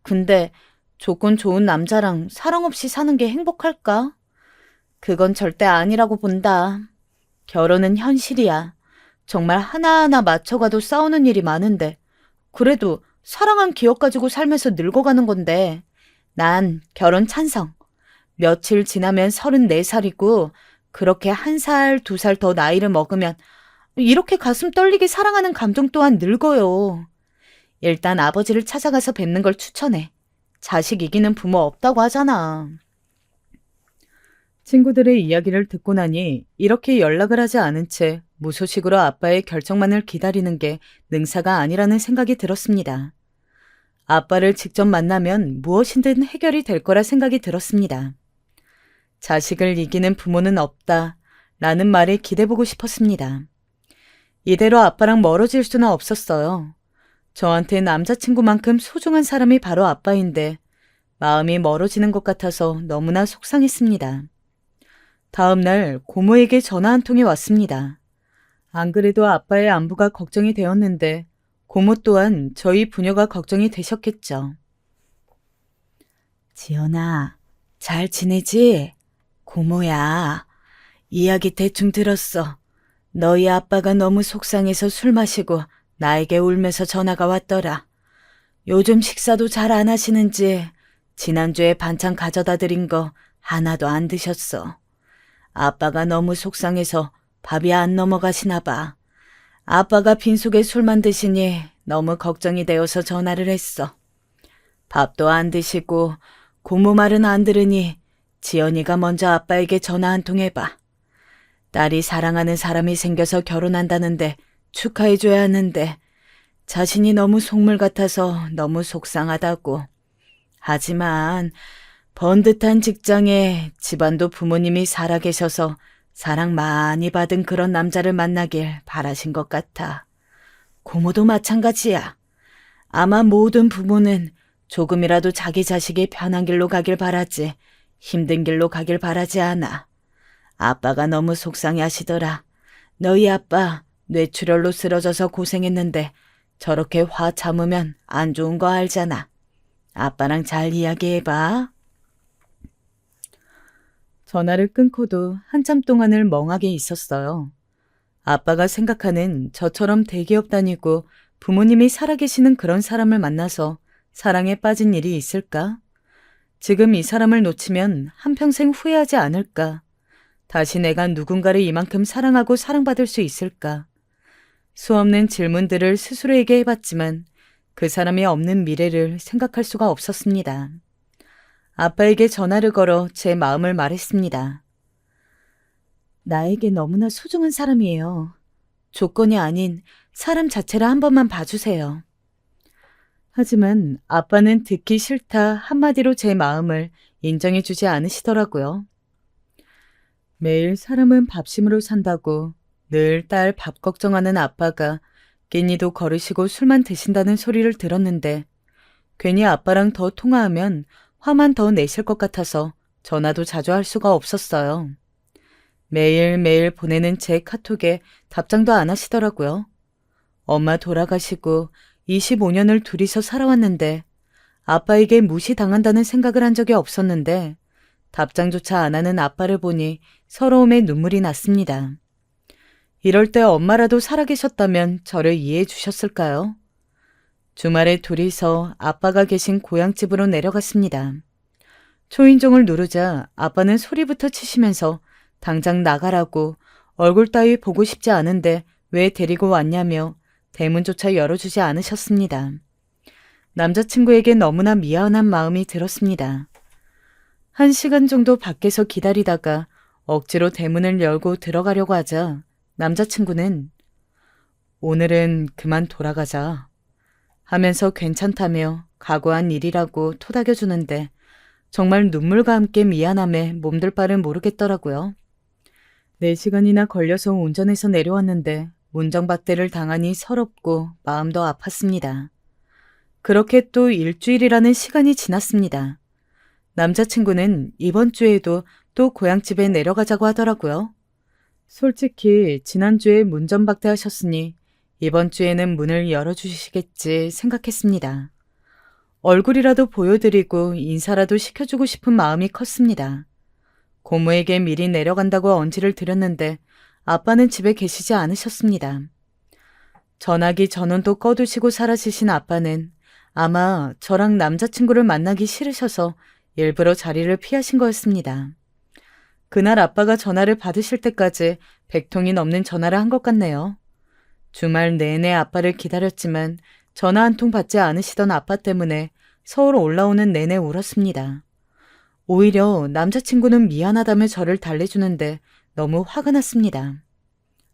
Speaker 1: 근데 조건 좋은 남자랑 사랑 없이 사는 게 행복할까? 그건 절대 아니라고 본다. 결혼은 현실이야. 정말 하나하나 맞춰가도 싸우는 일이 많은데, 그래도 사랑한 기억 가지고 살면서 늙어가는 건데, 난 결혼 찬성. 며칠 지나면 34살이고, 그렇게 1살, 2살 더 나이를 먹으면 이렇게 가슴 떨리게 사랑하는 감정 또한 늙어요. 일단 아버지를 찾아가서 뵙는 걸 추천해. 자식 이기는 부모 없다고 하잖아. 친구들의 이야기를 듣고 나니 이렇게 연락을 하지 않은 채 무소식으로 아빠의 결정만을 기다리는 게 능사가 아니라는 생각이 들었습니다. 아빠를 직접 만나면 무엇이든 해결이 될 거라 생각이 들었습니다. 자식을 이기는 부모는 없다 라는 말에 기대보고 싶었습니다. 이대로 아빠랑 멀어질 수는 없었어요. 저한테 남자친구만큼 소중한 사람이 바로 아빠인데 마음이 멀어지는 것 같아서 너무나 속상했습니다. 다음 날 고모에게 전화 한 통이 왔습니다. 안 그래도 아빠의 안부가 걱정이 되었는데 고모 또한 저희 부녀가 걱정이 되셨겠죠. 지연아, 잘 지내지? 고모야, 이야기 대충 들었어. 너희 아빠가 너무 속상해서 술 마시고 나에게 울면서 전화가 왔더라. 요즘 식사도 잘 안 하시는지 지난주에 반찬 가져다 드린 거 하나도 안 드셨어. 아빠가 너무 속상해서 밥이 안 넘어가시나 봐. 아빠가 빈속에 술만 드시니 너무 걱정이 되어서 전화를 했어. 밥도 안 드시고 고모 말은 안 들으니 지연이가 먼저 아빠에게 전화 한 통 해봐. 딸이 사랑하는 사람이 생겨서 결혼한다는데 축하해줘야 하는데 자신이 너무 속물 같아서 너무 속상하다고. 하지만 번듯한 직장에 집안도 부모님이 살아계셔서 사랑 많이 받은 그런 남자를 만나길 바라신 것 같아. 고모도 마찬가지야. 아마 모든 부모는 조금이라도 자기 자식이 편한 길로 가길 바라지 힘든 길로 가길 바라지 않아. 아빠가 너무 속상해 하시더라. 너희 아빠 뇌출혈로 쓰러져서 고생했는데 저렇게 화 참으면 안 좋은 거 알잖아. 아빠랑 잘 이야기해봐. 전화를 끊고도 한참 동안을 멍하게 있었어요. 아빠가 생각하는 저처럼 대기업 다니고 부모님이 살아계시는 그런 사람을 만나서 사랑에 빠진 일이 있을까? 지금 이 사람을 놓치면 한평생 후회하지 않을까? 다시 내가 누군가를 이만큼 사랑하고 사랑받을 수 있을까? 수없는 질문들을 스스로에게 해봤지만 그 사람이 없는 미래를 생각할 수가 없었습니다. 아빠에게 전화를 걸어 제 마음을 말했습니다. 나에게 너무나 소중한 사람이에요. 조건이 아닌 사람 자체를 한 번만 봐주세요. 하지만 아빠는 듣기 싫다 한마디로 제 마음을 인정해주지 않으시더라고요. 매일 사람은 밥심으로 산다고 늘 딸 밥 걱정하는 아빠가 끼니도 거르시고 술만 드신다는 소리를 들었는데 괜히 아빠랑 더 통화하면 화만 더 내실 것 같아서 전화도 자주 할 수가 없었어요. 매일매일 보내는 제 카톡에 답장도 안 하시더라고요. 엄마 돌아가시고 25년을 둘이서 살아왔는데 아빠에게 무시당한다는 생각을 한 적이 없었는데 답장조차 안 하는 아빠를 보니 서러움에 눈물이 났습니다. 이럴 때 엄마라도 살아계셨다면 저를 이해해 주셨을까요? 주말에 둘이서 아빠가 계신 고향집으로 내려갔습니다. 초인종을 누르자 아빠는 소리부터 치시면서 당장 나가라고 얼굴 따위 보고 싶지 않은데 왜 데리고 왔냐며 대문조차 열어주지 않으셨습니다. 남자친구에게 너무나 미안한 마음이 들었습니다. 1시간 정도 밖에서 기다리다가 억지로 대문을 열고 들어가려고 하자 남자친구는 오늘은 그만 돌아가자 하면서 괜찮다며 각오한 일이라고 토닥여주는데 정말 눈물과 함께 미안함에 몸둘 바를 모르겠더라고요. 4시간이나 걸려서 운전해서 내려왔는데 문정박대를 당하니 서럽고 마음도 아팠습니다. 그렇게 또 일주일이라는 시간이 지났습니다. 남자친구는 이번 주에도 또 고향집에 내려가자고 하더라고요. 솔직히 지난주에 문전박대 하셨으니 이번 주에는 문을 열어주시겠지 생각했습니다. 얼굴이라도 보여드리고 인사라도 시켜주고 싶은 마음이 컸습니다. 고모에게 미리 내려간다고 언지를 드렸는데 아빠는 집에 계시지 않으셨습니다. 전화기 전원도 꺼두시고 사라지신 아빠는 아마 저랑 남자친구를 만나기 싫으셔서 일부러 자리를 피하신 거였습니다. 그날 아빠가 전화를 받으실 때까지 100통이 넘는 전화를 한 것 같네요. 주말 내내 아빠를 기다렸지만 전화 한 통 받지 않으시던 아빠 때문에 서울 올라오는 내내 울었습니다. 오히려 남자친구는 미안하다며 저를 달래주는데 너무 화가 났습니다.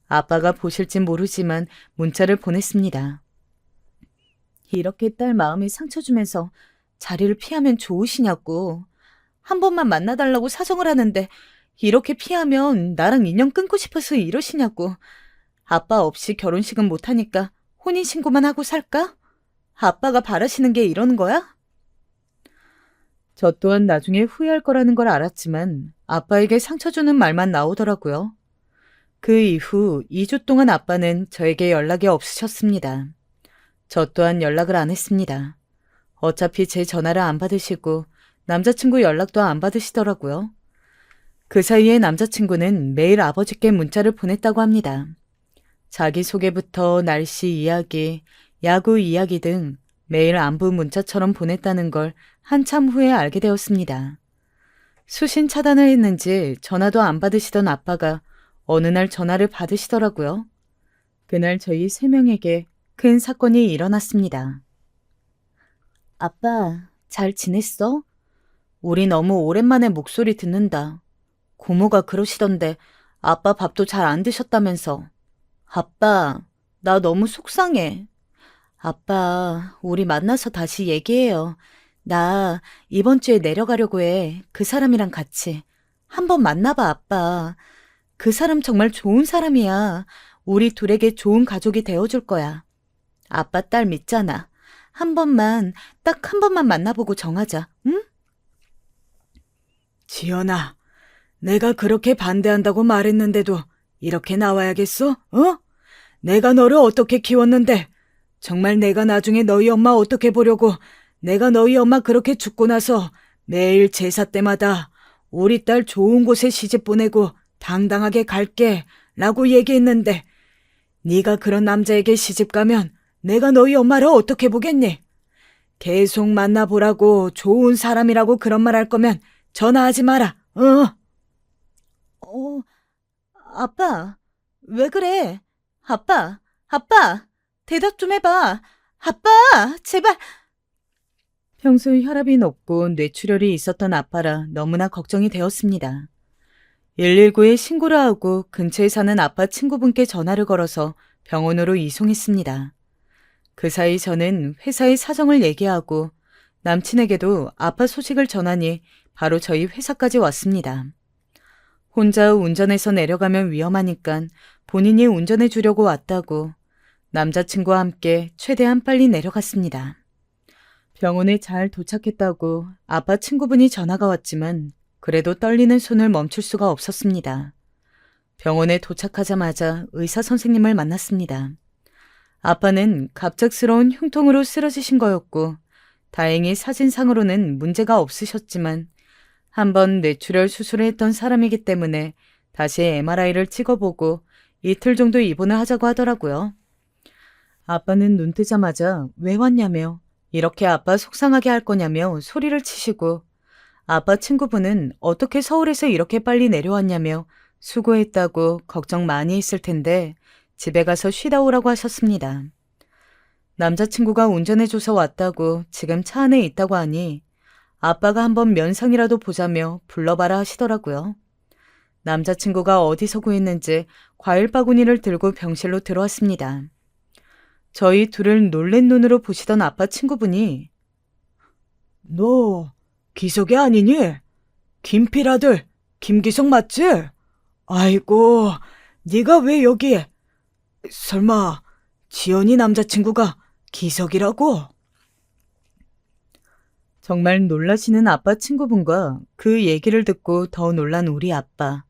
Speaker 1: 아빠가 보실진 모르지만 문자를 보냈습니다. 이렇게 딸 마음에 상처 주면서 자리를 피하면 좋으시냐고. 한 번만 만나달라고 사정을 하는데 이렇게 피하면 나랑 인연 끊고 싶어서 이러시냐고. 아빠 없이 결혼식은 못하니까 혼인신고만 하고 살까? 아빠가 바라시는 게 이러는 거야? 저 또한 나중에 후회할 거라는 걸 알았지만 아빠에게 상처 주는 말만 나오더라고요. 그 이후 2주 동안 아빠는 저에게 연락이 없으셨습니다. 저 또한 연락을 안 했습니다. 어차피 제 전화를 안 받으시고 남자친구 연락도 안 받으시더라고요. 그 사이에 남자친구는 매일 아버지께 문자를 보냈다고 합니다. 자기소개부터 날씨 이야기, 야구 이야기 등 매일 안부 문자처럼 보냈다는 걸 한참 후에 알게 되었습니다. 수신 차단을 했는지 전화도 안 받으시던 아빠가 어느 날 전화를 받으시더라고요. 그날 저희 3명에게 큰 사건이 일어났습니다. 아빠, 잘 지냈어? 우리 너무 오랜만에 목소리 듣는다. 고모가 그러시던데 아빠 밥도 잘 안 드셨다면서. 아빠, 나 너무 속상해. 아빠, 우리 만나서 다시 얘기해요. 나 이번 주에 내려가려고 해. 그 사람이랑 같이. 한번 만나봐, 아빠. 그 사람 정말 좋은 사람이야. 우리 둘에게 좋은 가족이 되어줄 거야. 아빠 딸 믿잖아. 딱 한 번만 만나보고 정하자, 응? 지연아, 내가 그렇게 반대한다고 말했는데도 이렇게 나와야겠어? 어? 내가 너를 어떻게 키웠는데 정말 내가 나중에 너희 엄마 어떻게 보려고 내가 너희 엄마 그렇게 죽고 나서 매일 제사 때마다 우리 딸 좋은 곳에 시집 보내고 당당하게 갈게 라고 얘기했는데 네가 그런 남자에게 시집 가면 내가 너희 엄마를 어떻게 보겠니? 계속 만나보라고 좋은 사람이라고 그런 말 할 거면 전화하지 마라. 아빠, 왜 그래? 아빠, 대답 좀 해봐. 아빠, 제발. 평소 혈압이 높고 뇌출혈이 있었던 아빠라 너무나 걱정이 되었습니다. 119에 신고를 하고 근처에 사는 아빠 친구분께 전화를 걸어서 병원으로 이송했습니다. 그 사이 저는 회사의 사정을 얘기하고 남친에게도 아빠 소식을 전하니 바로 저희 회사까지 왔습니다. 혼자 운전해서 내려가면 위험하니까 본인이 운전해 주려고 왔다고 남자친구와 함께 최대한 빨리 내려갔습니다. 병원에 잘 도착했다고 아빠 친구분이 전화가 왔지만 그래도 떨리는 손을 멈출 수가 없었습니다. 병원에 도착하자마자 의사 선생님을 만났습니다. 아빠는 갑작스러운 흉통으로 쓰러지신 거였고 다행히 사진상으로는 문제가 없으셨지만 한번 뇌출혈 수술을 했던 사람이기 때문에 다시 MRI를 찍어보고 이틀 정도 입원을 하자고 하더라고요. 아빠는 눈 뜨자마자 왜 왔냐며, 이렇게 아빠 속상하게 할 거냐며 소리를 치시고, 아빠 친구분은 어떻게 서울에서 이렇게 빨리 내려왔냐며 수고했다고 걱정 많이 했을 텐데 집에 가서 쉬다 오라고 하셨습니다. 남자친구가 운전해줘서 왔다고 지금 차 안에 있다고 하니 아빠가 한번 면상이라도 보자며 불러봐라 하시더라고요. 남자친구가 어디서 구했는지 과일 바구니를 들고 병실로 들어왔습니다. 저희 둘을 놀란 눈으로 보시던 아빠 친구분이 너 기석이 아니니? 김필 아들 김기석 맞지? 아이고, 네가 왜 여기에? 설마 지연이 남자친구가 기석이라고? 정말 놀라시는 아빠 친구분과 그 얘기를 듣고 더 놀란 우리 아빠.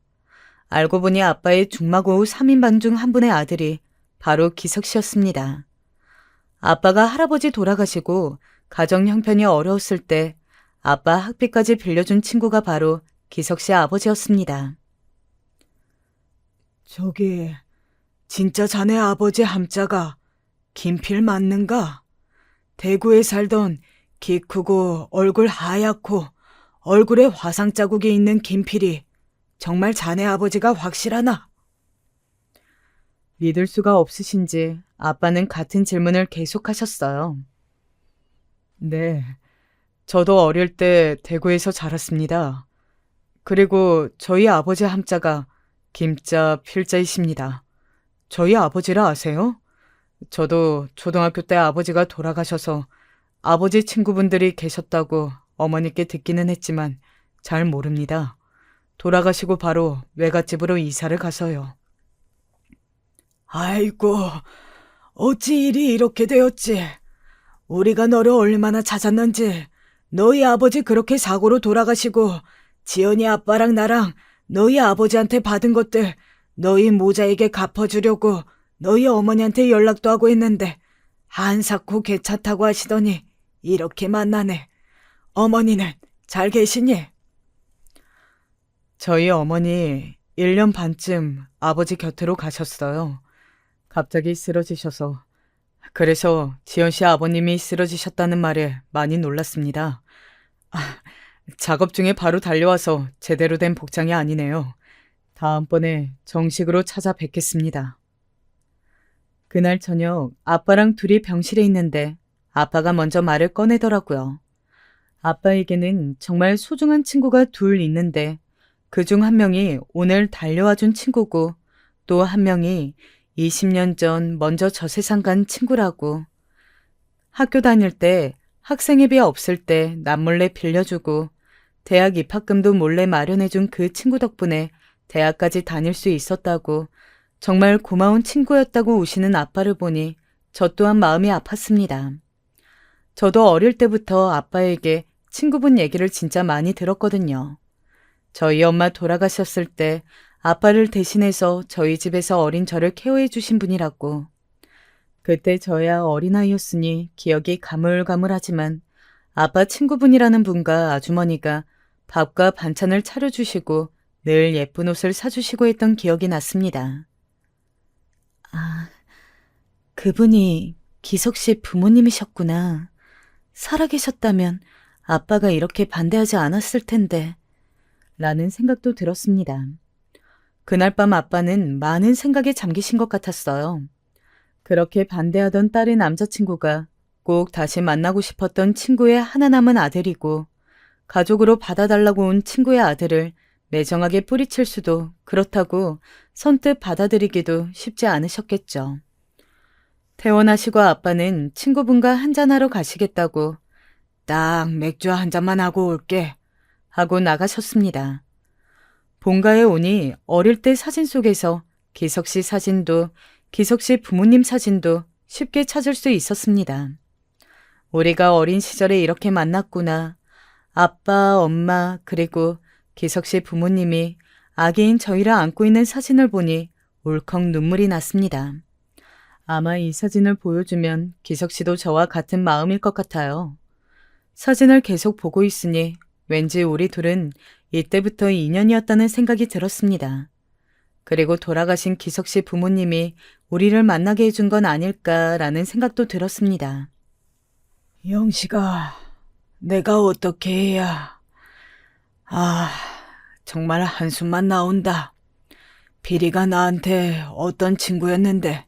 Speaker 1: 알고 보니 아빠의 중마고 3인방 중 한 분의 아들이 바로 기석 씨였습니다. 아빠가 할아버지 돌아가시고 가정 형편이 어려웠을 때 아빠 학비까지 빌려준 친구가 바로 기석 씨 아버지였습니다. 저기, 진짜 자네 아버지 함자가 김필 맞는가? 대구에 살던 키 크고 얼굴 하얗고 얼굴에 화상 자국이 있는 김필이 정말 자네 아버지가 확실하나? 믿을 수가 없으신지 아빠는 같은 질문을 계속하셨어요. 네, 저도 어릴 때 대구에서 자랐습니다. 그리고 저희 아버지 함자가 김자 필자이십니다. 저희 아버지라 아세요? 저도 초등학교 때 아버지가 돌아가셔서 아버지 친구분들이 계셨다고 어머니께 듣기는 했지만 잘 모릅니다. 돌아가시고 바로 외갓집으로 이사를 가서요. 아이고, 어찌 일이 이렇게 되었지? 우리가 너를 얼마나 찾았는지. 너희 아버지 그렇게 사고로 돌아가시고 지연이 아빠랑 나랑 너희 아버지한테 받은 것들 너희 모자에게 갚아주려고 너희 어머니한테 연락도 하고 했는데 한사코 괜찮다고 하시더니 이렇게 만나네. 어머니는 잘 계시니? 저희 어머니 1년 반쯤 아버지 곁으로 가셨어요. 갑자기 쓰러지셔서. 그래서 지연 씨 아버님이 쓰러지셨다는 말에 많이 놀랐습니다. 작업 중에 바로 달려와서 제대로 된 복장이 아니네요. 다음번에 정식으로 찾아뵙겠습니다. 그날 저녁 아빠랑 둘이 병실에 있는데 아빠가 먼저 말을 꺼내더라고요. 아빠에게는 정말 소중한 친구가 둘 있는데 그중 한 명이 오늘 달려와준 친구고 또 한 명이 20년 전 먼저 저 세상 간 친구라고. 학교 다닐 때 학생회비 없을 때 남몰래 빌려주고 대학 입학금도 몰래 마련해준 그 친구 덕분에 대학까지 다닐 수 있었다고 정말 고마운 친구였다고 우시는 아빠를 보니 저 또한 마음이 아팠습니다. 저도 어릴 때부터 아빠에게 친구분 얘기를 진짜 많이 들었거든요. 저희 엄마 돌아가셨을 때 아빠를 대신해서 저희 집에서 어린 저를 케어해 주신 분이라고. 그때 저야 어린아이였으니 기억이 가물가물하지만 아빠 친구분이라는 분과 아주머니가 밥과 반찬을 차려주시고 늘 예쁜 옷을 사주시고 했던 기억이 났습니다. 아, 그분이 기석 씨 부모님이셨구나. 살아계셨다면 아빠가 이렇게 반대하지 않았을 텐데 라는 생각도 들었습니다. 그날 밤 아빠는 많은 생각에 잠기신 것 같았어요. 그렇게 반대하던 딸의 남자친구가 꼭 다시 만나고 싶었던 친구의 하나 남은 아들이고 가족으로 받아달라고 온 친구의 아들을 매정하게 뿌리칠 수도 그렇다고 선뜻 받아들이기도 쉽지 않으셨겠죠. 퇴원하시고 아빠는 친구분과 한잔하러 가시겠다고 딱 맥주 한 잔만 하고 올게 하고 나가셨습니다. 본가에 오니 어릴 때 사진 속에서 기석 씨 사진도 기석 씨 부모님 사진도 쉽게 찾을 수 있었습니다. 우리가 어린 시절에 이렇게 만났구나. 아빠, 엄마, 그리고 기석 씨 부모님이 아기인 저희를 안고 있는 사진을 보니 울컥 눈물이 났습니다. 아마 이 사진을 보여주면 기석 씨도 저와 같은 마음일 것 같아요. 사진을 계속 보고 있으니 왠지 우리 둘은 이때부터 인연이었다는 생각이 들었습니다. 그리고 돌아가신 기석 씨 부모님이 우리를 만나게 해준 건 아닐까라는 생각도 들었습니다. 영식아, 내가 어떻게 해야... 정말 한숨만 나온다. 비리가 나한테 어떤 친구였는데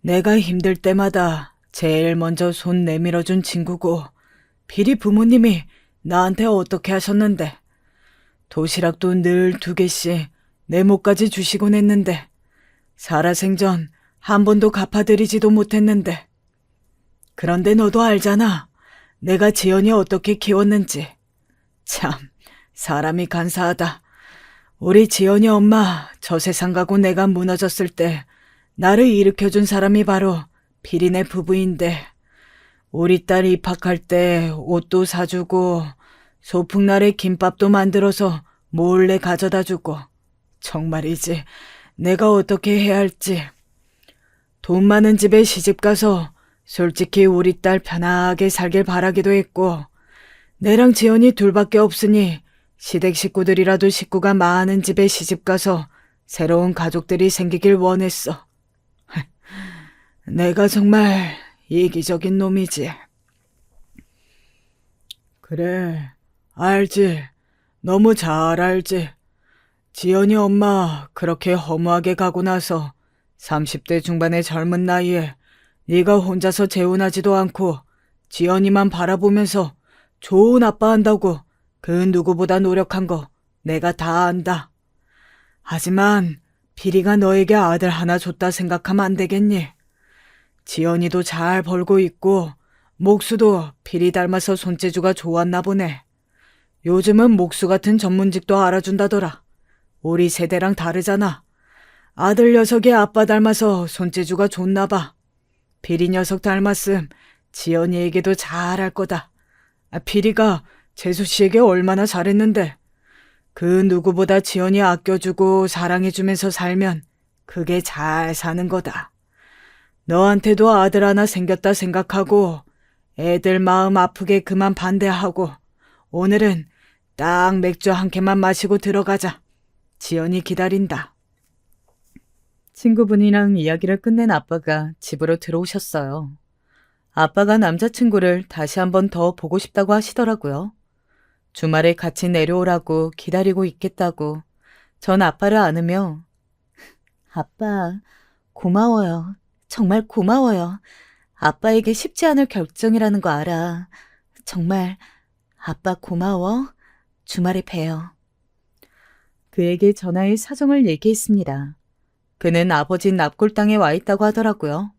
Speaker 1: 내가 힘들 때마다 제일 먼저 손 내밀어준 친구고 비리 부모님이 나한테 어떻게 하셨는데 도시락도 늘 2개씩 내 목까지 주시곤 했는데 살아생전 한 번도 갚아드리지도 못했는데 그런데 너도 알잖아. 내가 지연이 어떻게 키웠는지. 참, 사람이 간사하다. 우리 지연이 엄마 저 세상 가고 내가 무너졌을 때 나를 일으켜준 사람이 바로 비리네 부부인데 우리 딸 입학할 때 옷도 사주고 소풍날에 김밥도 만들어서 몰래 가져다주고 정말이지 내가 어떻게 해야 할지. 돈 많은 집에 시집가서 솔직히 우리 딸 편하게 살길 바라기도 했고 내랑 지연이 둘밖에 없으니 시댁 식구들이라도 식구가 많은 집에 시집가서 새로운 가족들이 생기길 원했어. 내가 정말 이기적인 놈이지. 그래, 알지. 너무 잘 알지. 지연이 엄마 그렇게 허무하게 가고 나서 30대 중반의 젊은 나이에 네가 혼자서 재혼하지도 않고 지연이만 바라보면서 좋은 아빠 한다고 그 누구보다 노력한 거 내가 다 안다. 하지만 비리가 너에게 아들 하나 줬다 생각하면 안 되겠니? 지연이도 잘 벌고 있고 목수도 비리 닮아서 손재주가 좋았나 보네. 요즘은 목수 같은 전문직도 알아준다더라. 우리 세대랑 다르잖아. 아들 녀석이 아빠 닮아서 손재주가 좋나 봐. 비리 녀석 닮았음 지연이에게도 잘할 거다. 비리가 재수 씨에게 얼마나 잘했는데 그 누구보다 지연이 아껴주고 사랑해주면서 살면 그게 잘 사는 거다. 너한테도 아들 하나 생겼다 생각하고 애들 마음 아프게 그만 반대하고 오늘은 딱 맥주 한 캔만 마시고 들어가자. 지연이 기다린다. 친구분이랑 이야기를 끝낸 아빠가 집으로 들어오셨어요. 아빠가 남자친구를 다시 한 번 더 보고 싶다고 하시더라고요. 주말에 같이 내려오라고 기다리고 있겠다고. 전 아빠를 안으며 아빠, 고마워요. 정말 고마워요. 아빠에게 쉽지 않을 결정이라는 거 알아. 정말 아빠 고마워. 주말에 봬요. 그에게 전화해 사정을 얘기했습니다. 그는 아버지 납골당에 와 있다고 하더라고요.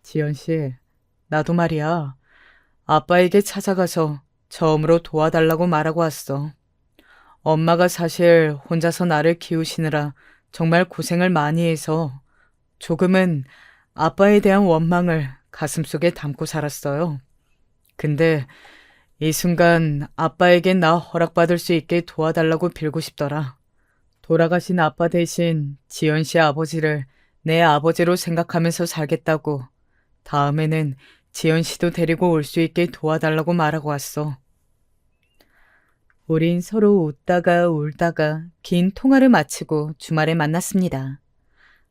Speaker 1: 지연 씨, 나도 말이야. 아빠에게 찾아가서 처음으로 도와달라고 말하고 왔어. 엄마가 사실 혼자서 나를 키우시느라 정말 고생을 많이 해서 조금은 아빠에 대한 원망을 가슴속에 담고 살았어요. 근데 이 순간 아빠에겐 나 허락받을 수 있게 도와달라고 빌고 싶더라. 돌아가신 아빠 대신 지연 씨 아버지를 내 아버지로 생각하면서 살겠다고. 다음에는 지연 씨도 데리고 올 수 있게 도와달라고 말하고 왔어. 우린 서로 웃다가 울다가 긴 통화를 마치고 주말에 만났습니다.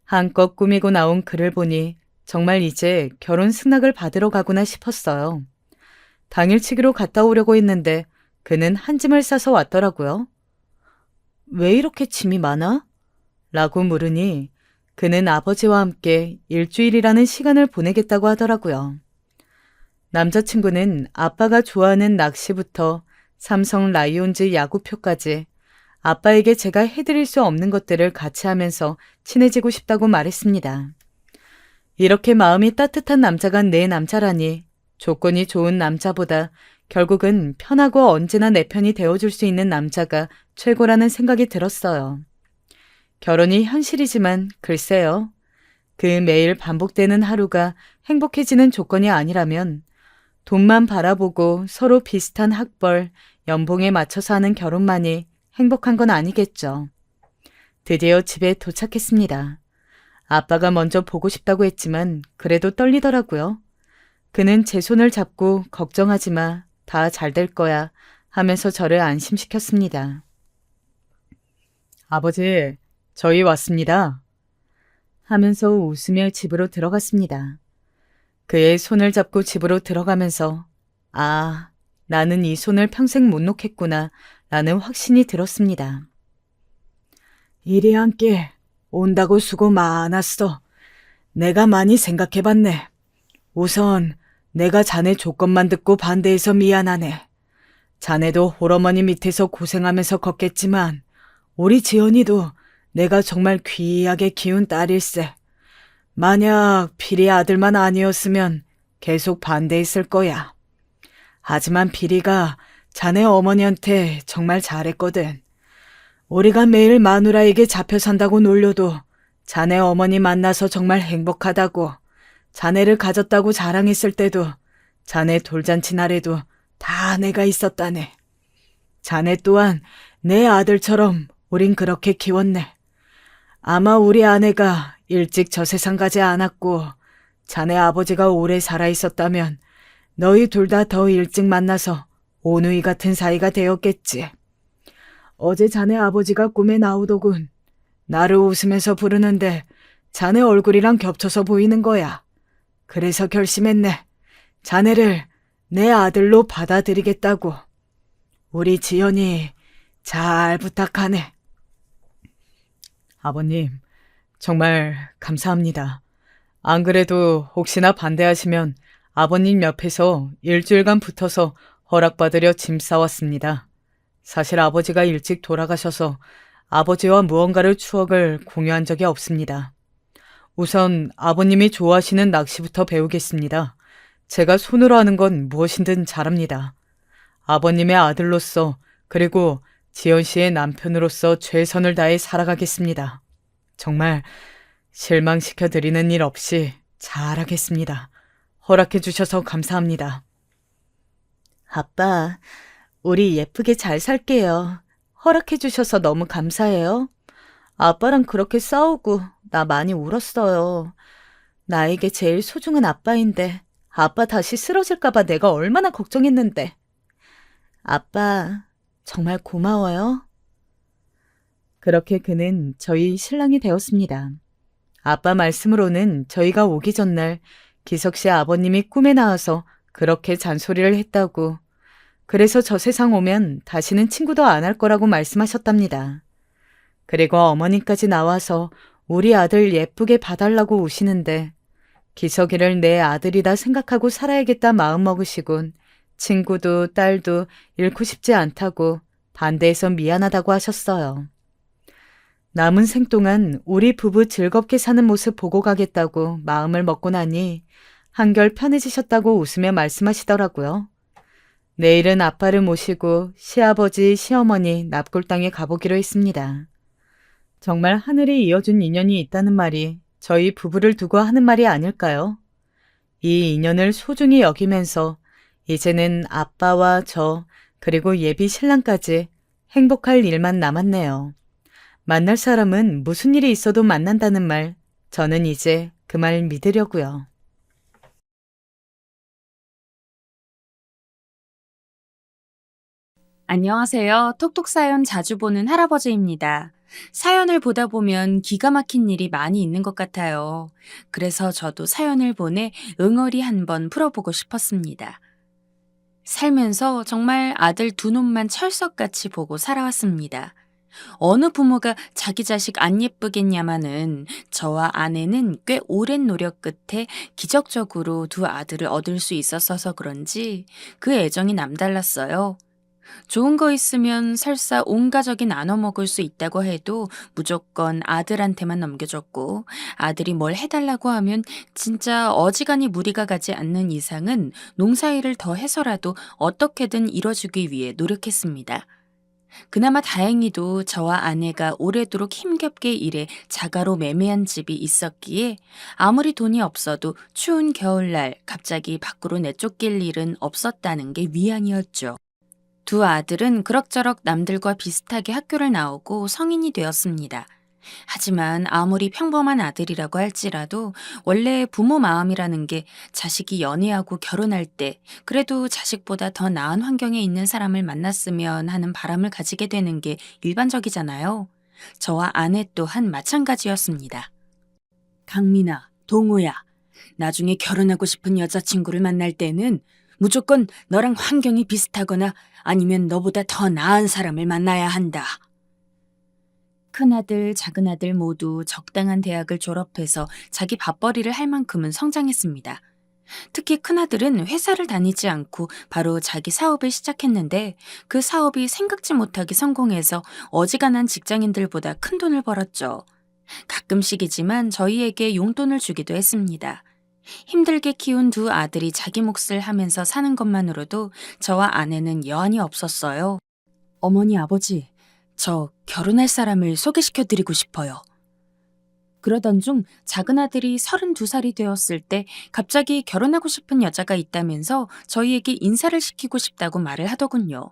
Speaker 1: 한껏 꾸미고 나온 글을 보니 정말 이제 결혼 승낙을 받으러 가구나 싶었어요. 당일치기로 갔다 오려고 했는데 그는 한 짐을 싸서 왔더라고요. 왜 이렇게 짐이 많아? 라고 물으니 그는 아버지와 함께 일주일이라는 시간을 보내겠다고 하더라고요. 남자친구는 아빠가 좋아하는 낚시부터 삼성 라이온즈 야구표까지 아빠에게 제가 해드릴 수 없는 것들을 같이 하면서 친해지고 싶다고 말했습니다. 이렇게 마음이 따뜻한 남자가 내 남자라니 조건이 좋은 남자보다 결국은 편하고 언제나 내 편이 되어줄 수 있는 남자가 최고라는 생각이 들었어요. 결혼이 현실이지만 글쎄요. 그 매일 반복되는 하루가 행복해지는 조건이 아니라면 돈만 바라보고 서로 비슷한 학벌, 연봉에 맞춰서 하는 결혼만이 행복한 건 아니겠죠. 드디어 집에 도착했습니다. 아빠가 먼저 보고 싶다고 했지만 그래도 떨리더라고요. 그는 제 손을 잡고 걱정하지 마, 다 잘 될 거야 하면서 저를 안심시켰습니다. 아버지, 저희 왔습니다. 하면서 웃으며 집으로 들어갔습니다. 그의 손을 잡고 집으로 들어가면서 아, 나는 이 손을 평생 못 놓겠구나 라는 확신이 들었습니다. 이리 함께 온다고 수고 많았어. 내가 많이 생각해봤네. 우선 내가 자네 조건만 듣고 반대해서 미안하네. 자네도 홀어머니 밑에서 고생하면서 컸겠지만 우리 지연이도 내가 정말 귀하게 키운 딸일세. 만약 필이 아들만 아니었으면 계속 반대했을 거야. 하지만 필이가 자네 어머니한테 정말 잘했거든. 우리가 매일 마누라에게 잡혀 산다고 놀려도 자네 어머니 만나서 정말 행복하다고, 자네를 가졌다고 자랑했을 때도 자네 돌잔치 날에도 다 내가 있었다네. 자네 또한 내 아들처럼 우린 그렇게 키웠네. 아마 우리 아내가 일찍 저 세상 가지 않았고 자네 아버지가 오래 살아있었다면 너희 둘 다 더 일찍 만나서 오누이 같은 사이가 되었겠지. 어제 자네 아버지가 꿈에 나오더군. 나를 웃으면서 부르는데 자네 얼굴이랑 겹쳐서 보이는 거야. 그래서 결심했네. 자네를 내 아들로 받아들이겠다고. 우리 지연이 잘 부탁하네. 아버님, 정말 감사합니다. 안 그래도 혹시나 반대하시면 아버님 옆에서 일주일간 붙어서 허락받으려 짐 싸왔습니다. 사실 아버지가 일찍 돌아가셔서 아버지와 무언가를 추억을 공유한 적이 없습니다. 우선 아버님이 좋아하시는 낚시부터 배우겠습니다. 제가 손으로 하는 건 무엇이든 잘합니다. 아버님의 아들로서 그리고 지연 씨의 남편으로서 최선을 다해 살아가겠습니다. 정말 실망시켜드리는 일 없이 잘하겠습니다. 허락해 주셔서 감사합니다. 아빠, 우리 예쁘게 잘 살게요. 허락해 주셔서 너무 감사해요. 아빠랑 그렇게 싸우고 나 많이 울었어요. 나에게 제일 소중한 아빠인데 아빠 다시 쓰러질까 봐 내가 얼마나 걱정했는데. 아빠, 정말 고마워요. 그렇게 그는 저희 신랑이 되었습니다. 아빠 말씀으로는 저희가 오기 전날 기석 씨 아버님이 꿈에 나와서 그렇게 잔소리를 했다고, 그래서 저 세상 오면 다시는 친구도 안 할 거라고 말씀하셨답니다. 그리고 어머니까지 나와서 우리 아들 예쁘게 봐달라고 우시는데 기석이를 내 아들이다 생각하고 살아야겠다 마음먹으시곤 친구도 딸도 잃고 싶지 않다고 반대해서 미안하다고 하셨어요. 남은 생 동안 우리 부부 즐겁게 사는 모습 보고 가겠다고 마음을 먹고 나니 한결 편해지셨다고 웃으며 말씀하시더라고요. 내일은 아빠를 모시고 시아버지, 시어머니 납골당에 가보기로 했습니다. 정말 하늘이 이어준 인연이 있다는 말이 저희 부부를 두고 하는 말이 아닐까요? 이 인연을 소중히 여기면서 이제는 아빠와 저 그리고 예비 신랑까지 행복할 일만 남았네요. 만날 사람은 무슨 일이 있어도 만난다는 말, 저는 이제 그 말 믿으려고요.
Speaker 2: 안녕하세요. 톡톡 사연 자주 보는 할아버지입니다. 사연을 보다 보면 기가 막힌 일이 많이 있는 것 같아요. 그래서 저도 사연을 보내 응어리 한번 풀어보고 싶었습니다. 살면서 정말 아들 두 놈만 철석같이 보고 살아왔습니다. 어느 부모가 자기 자식 안 예쁘겠냐마는 저와 아내는 꽤 오랜 노력 끝에 기적적으로 두 아들을 얻을 수 있었어서 그런지 그 애정이 남달랐어요. 좋은 거 있으면 설사 온 가족이 나눠 먹을 수 있다고 해도 무조건 아들한테만 넘겨줬고, 아들이 뭘 해달라고 하면 진짜 어지간히 무리가 가지 않는 이상은 농사일을 더 해서라도 어떻게든 이뤄주기 위해 노력했습니다. 그나마 다행히도 저와 아내가 오래도록 힘겹게 일해 자가로 매매한 집이 있었기에 아무리 돈이 없어도 추운 겨울날 갑자기 밖으로 내쫓길 일은 없었다는 게 위안이었죠. 두 아들은 그럭저럭 남들과 비슷하게 학교를 나오고 성인이 되었습니다. 하지만 아무리 평범한 아들이라고 할지라도 원래 부모 마음이라는 게 자식이 연애하고 결혼할 때 그래도 자식보다 더 나은 환경에 있는 사람을 만났으면 하는 바람을 가지게 되는 게 일반적이잖아요. 저와 아내 또한 마찬가지였습니다. 강민아, 동호야, 나중에 결혼하고 싶은 여자친구를 만날 때는 무조건 너랑 환경이 비슷하거나 아니면 너보다 더 나은 사람을 만나야 한다. 큰아들, 작은아들 모두 적당한 대학을 졸업해서 자기 밥벌이를 할 만큼은 성장했습니다. 특히 큰아들은 회사를 다니지 않고 바로 자기 사업을 시작했는데 그 사업이 생각지 못하게 성공해서 어지간한 직장인들보다 큰 돈을 벌었죠. 가끔씩이지만 저희에게 용돈을 주기도 했습니다. 힘들게 키운 두 아들이 자기 몫을 하면서 사는 것만으로도 저와 아내는 여한이 없었어요. 어머니, 아버지, 저 결혼할 사람을 소개시켜드리고 싶어요. 그러던 중 작은 아들이 32살이 되었을 때 갑자기 결혼하고 싶은 여자가 있다면서 저희에게 인사를 시키고 싶다고 말을 하더군요.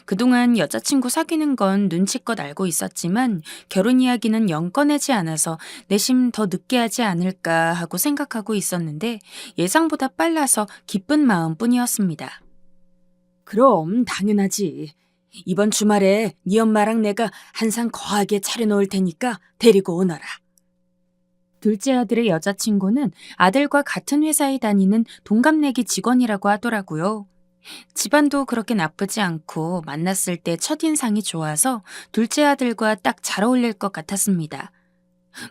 Speaker 2: 그동안 여자친구 사귀는 건 눈치껏 알고 있었지만 결혼 이야기는 영 꺼내지 않아서 내심 더 늦게 하지 않을까 하고 생각하고 있었는데 예상보다 빨라서 기쁜 마음뿐이었습니다. 그럼 당연하지. 이번 주말에 네 엄마랑 내가 한상 거하게 차려놓을 테니까 데리고 오너라. 둘째 아들의 여자친구는 아들과 같은 회사에 다니는 동갑내기 직원이라고 하더라고요. 집안도 그렇게 나쁘지 않고 만났을 때 첫인상이 좋아서 둘째 아들과 딱 잘 어울릴 것 같았습니다.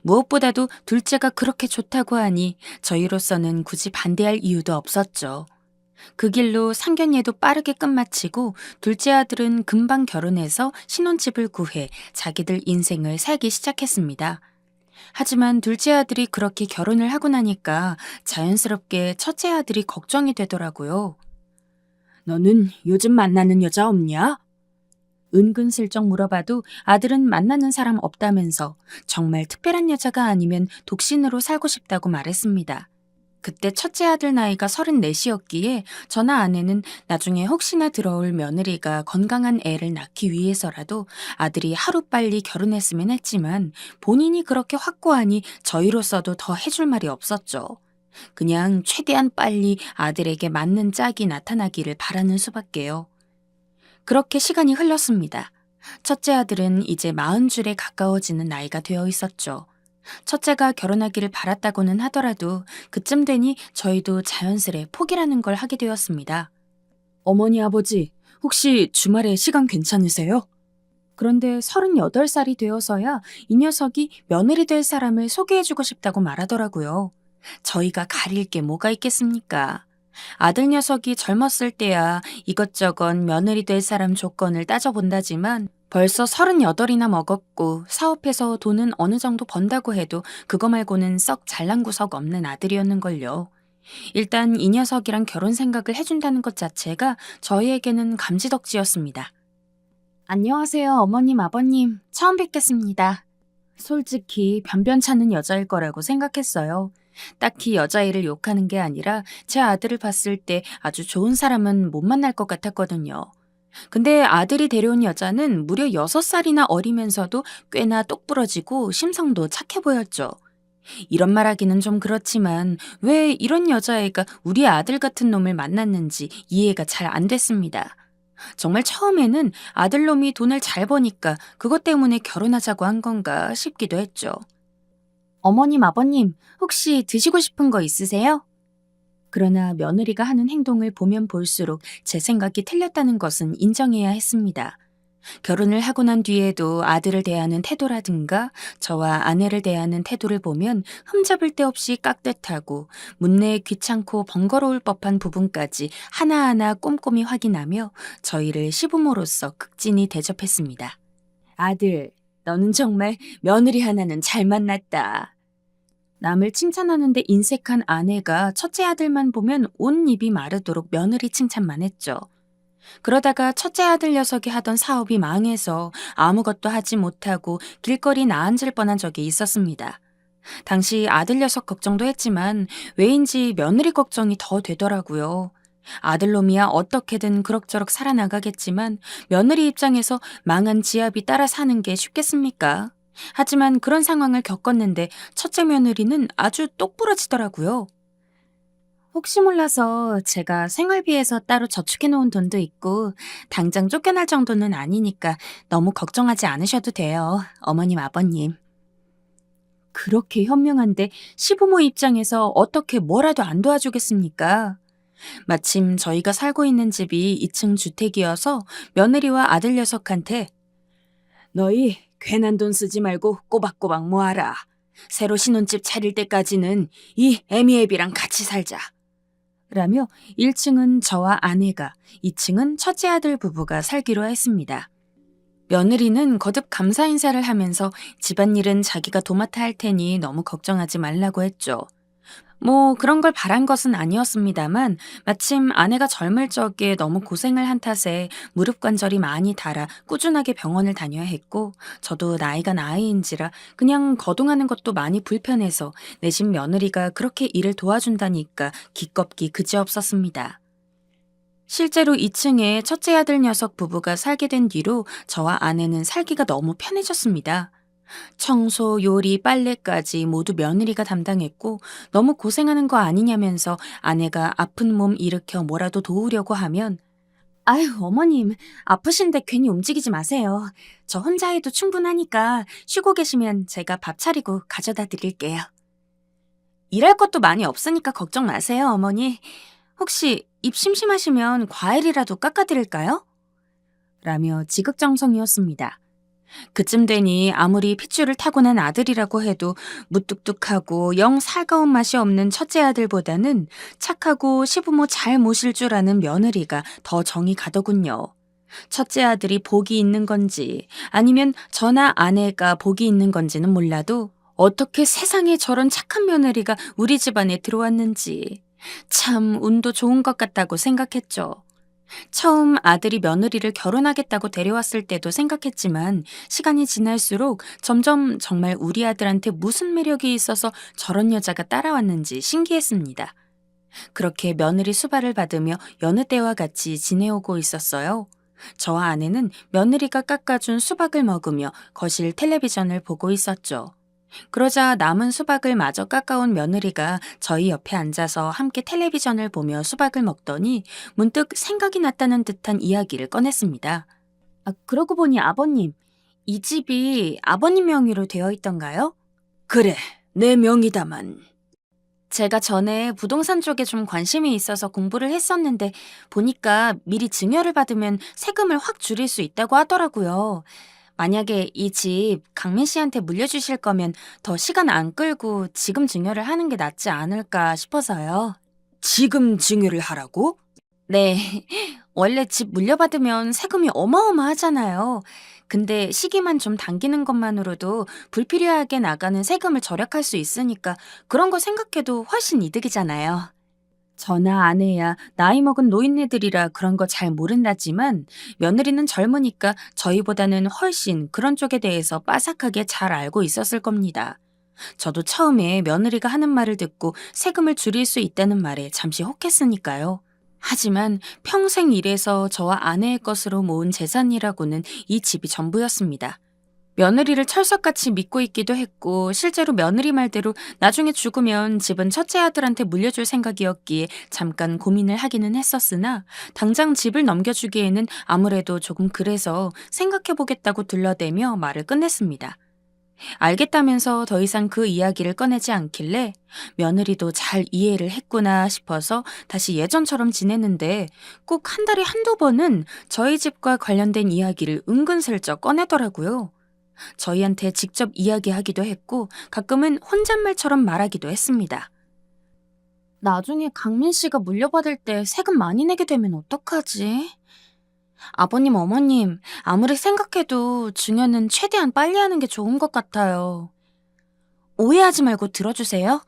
Speaker 2: 무엇보다도 둘째가 그렇게 좋다고 하니 저희로서는 굳이 반대할 이유도 없었죠. 그 길로 상견례도 빠르게 끝마치고 둘째 아들은 금방 결혼해서 신혼집을 구해 자기들 인생을 살기 시작했습니다. 하지만 둘째 아들이 그렇게 결혼을 하고 나니까 자연스럽게 첫째 아들이 걱정이 되더라고요. 너는 요즘 만나는 여자 없냐? 은근슬쩍 물어봐도 아들은 만나는 사람 없다면서 정말 특별한 여자가 아니면 독신으로 살고 싶다고 말했습니다. 그때 첫째 아들 나이가 34이었기에 저나 아내는 나중에 혹시나 들어올 며느리가 건강한 애를 낳기 위해서라도 아들이 하루빨리 결혼했으면 했지만 본인이 그렇게 확고하니 저희로서도 더 해줄 말이 없었죠. 그냥 최대한 빨리 아들에게 맞는 짝이 나타나기를 바라는 수밖에요. 그렇게 시간이 흘렀습니다. 첫째 아들은 이제 40줄에 가까워지는 나이가 되어 있었죠. 첫째가 결혼하기를 바랐다고는 하더라도 그쯤 되니 저희도 자연스레 포기라는 걸 하게 되었습니다. 어머니, 아버지, 혹시 주말에 시간 괜찮으세요? 그런데 38살이 되어서야 이 녀석이 며느리 될 사람을 소개해주고 싶다고 말하더라고요. 저희가 가릴 게 뭐가 있겠습니까? 아들 녀석이 젊었을 때야 이것저것 며느리 될 사람 조건을 따져본다지만 벌써 38이나 먹었고 사업해서 돈은 어느 정도 번다고 해도 그거 말고는 썩 잘난 구석 없는 아들이었는걸요. 일단 이 녀석이랑 결혼 생각을 해준다는 것 자체가 저희에게는 감지덕지였습니다. 안녕하세요, 어머님, 아버님. 처음 뵙겠습니다. 솔직히 변변찮은 여자일 거라고 생각했어요. 딱히 여자애를 욕하는 게 아니라 제 아들을 봤을 때 아주 좋은 사람은 못 만날 것 같았거든요. 근데 아들이 데려온 여자는 무려 6살이나 어리면서도 꽤나 똑부러지고 심성도 착해 보였죠. 이런 말 하기는 좀 그렇지만 왜 이런 여자애가 우리 아들 같은 놈을 만났는지 이해가 잘 안 됐습니다. 정말 처음에는 아들놈이 돈을 잘 버니까 그것 때문에 결혼하자고 한 건가 싶기도 했죠. 어머님, 아버님, 혹시 드시고 싶은 거 있으세요? 그러나 며느리가 하는 행동을 보면 볼수록 제 생각이 틀렸다는 것은 인정해야 했습니다. 결혼을 하고 난 뒤에도 아들을 대하는 태도라든가 저와 아내를 대하는 태도를 보면 흠잡을 데 없이 깍듯하고 문내에 귀찮고 번거로울 법한 부분까지 하나하나 꼼꼼히 확인하며 저희를 시부모로서 극진히 대접했습니다. 아들, 너는 정말 며느리 하나는 잘 만났다. 남을 칭찬하는데 인색한 아내가 첫째 아들만 보면 온 입이 마르도록 며느리 칭찬만 했죠. 그러다가 첫째 아들 녀석이 하던 사업이 망해서 아무것도 하지 못하고 길거리 나앉을 뻔한 적이 있었습니다. 당시 아들 녀석 걱정도 했지만 왜인지 며느리 걱정이 더 되더라고요. 아들놈이야 어떻게든 그럭저럭 살아나가겠지만 며느리 입장에서 망한 지압이 따라 사는 게 쉽겠습니까? 하지만 그런 상황을 겪었는데 첫째 며느리는 아주 똑부러지더라고요. 혹시 몰라서 제가 생활비에서 따로 저축해 놓은 돈도 있고 당장 쫓겨날 정도는 아니니까 너무 걱정하지 않으셔도 돼요. 어머님, 아버님. 그렇게 현명한데 시부모 입장에서 어떻게 뭐라도 안 도와주겠습니까? 마침 저희가 살고 있는 집이 2층 주택이어서 며느리와 아들 녀석한테 너희 괜한 돈 쓰지 말고 꼬박꼬박 모아라. 새로 신혼집 차릴 때까지는 이 애미애비랑 같이 살자. 라며 1층은 저와 아내가, 2층은 첫째 아들 부부가 살기로 했습니다. 며느리는 거듭 감사 인사를 하면서 집안일은 자기가 도맡아 할 테니 너무 걱정하지 말라고 했죠. 뭐 그런 걸 바란 것은 아니었습니다만 마침 아내가 젊을 적에 너무 고생을 한 탓에 무릎 관절이 많이 닳아 꾸준하게 병원을 다녀야 했고 저도 나이가 나이인지라 그냥 거동하는 것도 많이 불편해서 내신 며느리가 그렇게 일을 도와준다니까 기껍기 그지없었습니다. 실제로 2층에 첫째 아들 녀석 부부가 살게 된 뒤로 저와 아내는 살기가 너무 편해졌습니다. 청소, 요리, 빨래까지 모두 며느리가 담당했고 너무 고생하는 거 아니냐면서 아내가 아픈 몸 일으켜 뭐라도 도우려고 하면 아유, 어머님, 아프신데 괜히 움직이지 마세요. 저 혼자 해도 충분하니까 쉬고 계시면 제가 밥 차리고 가져다 드릴게요. 일할 것도 많이 없으니까 걱정 마세요, 어머니. 혹시 입 심심하시면 과일이라도 깎아드릴까요? 라며 지극정성이었습니다. 그쯤 되니 아무리 핏줄을 타고난 아들이라고 해도 무뚝뚝하고 영 살가운 맛이 없는 첫째 아들보다는 착하고 시부모 잘 모실 줄 아는 며느리가 더 정이 가더군요. 첫째 아들이 복이 있는 건지 아니면 저나 아내가 복이 있는 건지는 몰라도 어떻게 세상에 저런 착한 며느리가 우리 집안에 들어왔는지 참 운도 좋은 것 같다고 생각했죠. 처음 아들이 며느리를 결혼하겠다고 데려왔을 때도 생각했지만 시간이 지날수록 점점 정말 우리 아들한테 무슨 매력이 있어서 저런 여자가 따라왔는지 신기했습니다. 그렇게 며느리 수발을 받으며 여느 때와 같이 지내오고 있었어요. 저와 아내는 며느리가 깎아준 수박을 먹으며 거실 텔레비전을 보고 있었죠. 그러자 남은 수박을 마저 깎아온 며느리가 저희 옆에 앉아서 함께 텔레비전을 보며 수박을 먹더니 문득 생각이 났다는 듯한 이야기를 꺼냈습니다. 그러고 보니 아버님, 이 집이 아버님 명의로 되어 있던가요? 그래, 내 명의다만. 제가 전에 부동산 쪽에 좀 관심이 있어서 공부를 했었는데 보니까 미리 증여를 받으면 세금을 확 줄일 수 있다고 하더라고요. 만약에 이 집 강민 씨한테 물려주실 거면 더 시간 안 끌고 지금 증여를 하는 게 낫지 않을까 싶어서요. 지금 증여를 하라고? 네. 원래 집 물려받으면 세금이 어마어마하잖아요. 근데 시기만 좀 당기는 것만으로도 불필요하게 나가는 세금을 절약할 수 있으니까 그런 거 생각해도 훨씬 이득이잖아요. 저나 아내야 나이 먹은 노인네들이라 그런 거 잘 모른다지만 며느리는 젊으니까 저희보다는 훨씬 그런 쪽에 대해서 빠삭하게 잘 알고 있었을 겁니다. 저도 처음에 며느리가 하는 말을 듣고 세금을 줄일 수 있다는 말에 잠시 혹했으니까요. 하지만 평생 일해서 저와 아내의 것으로 모은 재산이라고는 이 집이 전부였습니다. 며느리를 철석같이 믿고 있기도 했고 실제로 며느리 말대로 나중에 죽으면 집은 첫째 아들한테 물려줄 생각이었기에 잠깐 고민을 하기는 했었으나 당장 집을 넘겨주기에는 아무래도 조금 그래서 생각해보겠다고 들러대며 말을 끝냈습니다. 알겠다면서 더 이상 그 이야기를 꺼내지 않길래 며느리도 잘 이해를 했구나 싶어서 다시 예전처럼 지냈는데 꼭 한 달에 한두 번은 저희 집과 관련된 이야기를 은근슬쩍 꺼내더라고요. 저희한테 직접 이야기하기도 했고 가끔은 혼잣말처럼 말하기도 했습니다. 나중에 강민 씨가 물려받을 때 세금 많이 내게 되면 어떡하지? 아버님, 어머님, 아무리 생각해도 증여는 최대한 빨리 하는 게 좋은 것 같아요. 오해하지 말고 들어주세요.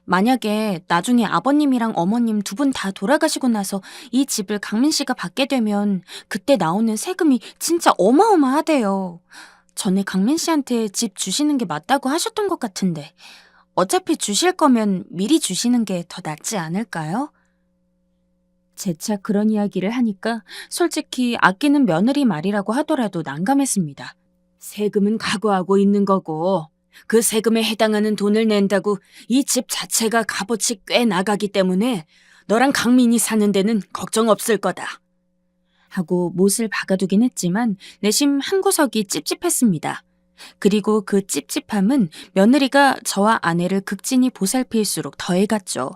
Speaker 2: 만약에 나중에 아버님이랑 어머님 두 분 다 돌아가시고 나서 이 집을 강민 씨가 받게 되면 그때 나오는 세금이 진짜 어마어마하대요. 전에 강민 씨한테 집 주시는 게 맞다고 하셨던 것 같은데 어차피 주실 거면 미리 주시는 게 더 낫지 않을까요? 재차 그런 이야기를 하니까 솔직히 아끼는 며느리 말이라고 하더라도 난감했습니다. 세금은 각오하고 있는 거고 그 세금에 해당하는 돈을 낸다고 이 집 자체가 값어치 꽤 나가기 때문에 너랑 강민이 사는 데는 걱정 없을 거다. 하고 못을 박아두긴 했지만 내심 한 구석이 찝찝했습니다. 그리고 그 찝찝함은 며느리가 저와 아내를 극진히 보살필수록 더해갔죠.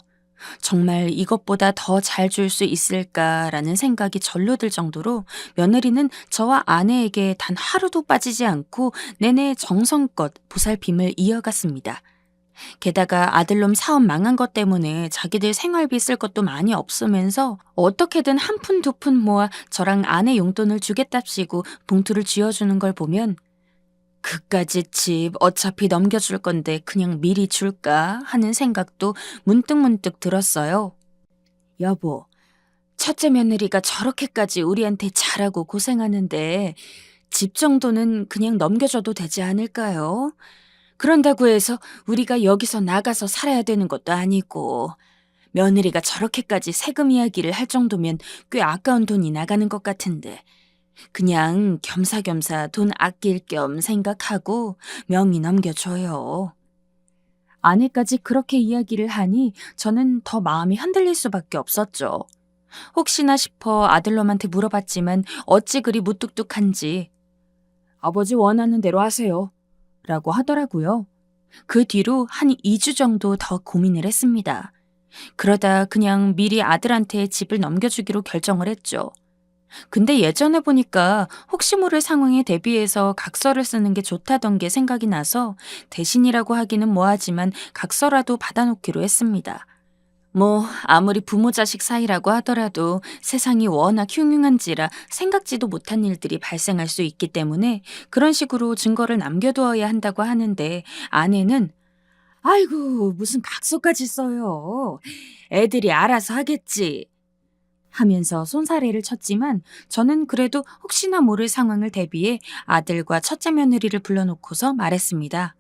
Speaker 2: 정말 이것보다 더 잘 줄 수 있을까라는 생각이 절로 들 정도로 며느리는 저와 아내에게 단 하루도 빠지지 않고 내내 정성껏 보살핌을 이어갔습니다. 게다가 아들놈 사업 망한 것 때문에 자기들 생활비 쓸 것도 많이 없으면서 어떻게든 한 푼 두 푼 모아 저랑 아내 용돈을 주겠답시고 봉투를 쥐어주는 걸 보면 그까짓 집 어차피 넘겨줄 건데 그냥 미리 줄까 하는 생각도 문득문득 들었어요. 여보, 첫째 며느리가 저렇게까지 우리한테 잘하고 고생하는데 집 정도는 그냥 넘겨줘도 되지 않을까요? 그런다고 해서 우리가 여기서 나가서 살아야 되는 것도 아니고 며느리가 저렇게까지 세금 이야기를 할 정도면 꽤 아까운 돈이 나가는 것 같은데 그냥 겸사겸사 돈 아낄 겸 생각하고 명의 넘겨줘요. 아내까지 그렇게 이야기를 하니 저는 더 마음이 흔들릴 수밖에 없었죠. 혹시나 싶어 아들놈한테 물어봤지만 어찌 그리 무뚝뚝한지 아버지 원하는 대로 하세요. 라고 하더라고요. 그 뒤로 한 2주 정도 더 고민을 했습니다. 그러다 그냥 미리 아들한테 집을 넘겨주기로 결정을 했죠. 근데 예전에 보니까 혹시 모를 상황에 대비해서 각서를 쓰는 게 좋다던 게 생각이 나서 대신이라고 하기는 뭐하지만 각서라도 받아놓기로 했습니다. 뭐 아무리 부모 자식 사이라고 하더라도 세상이 워낙 흉흉한지라 생각지도 못한 일들이 발생할 수 있기 때문에 그런 식으로 증거를 남겨두어야 한다고 하는데 아내는 아이고 무슨 각서까지 써요. 애들이 알아서 하겠지. 하면서 손사래를 쳤지만 저는 그래도 혹시나 모를 상황을 대비해 아들과 첫째 며느리를 불러놓고서 말했습니다.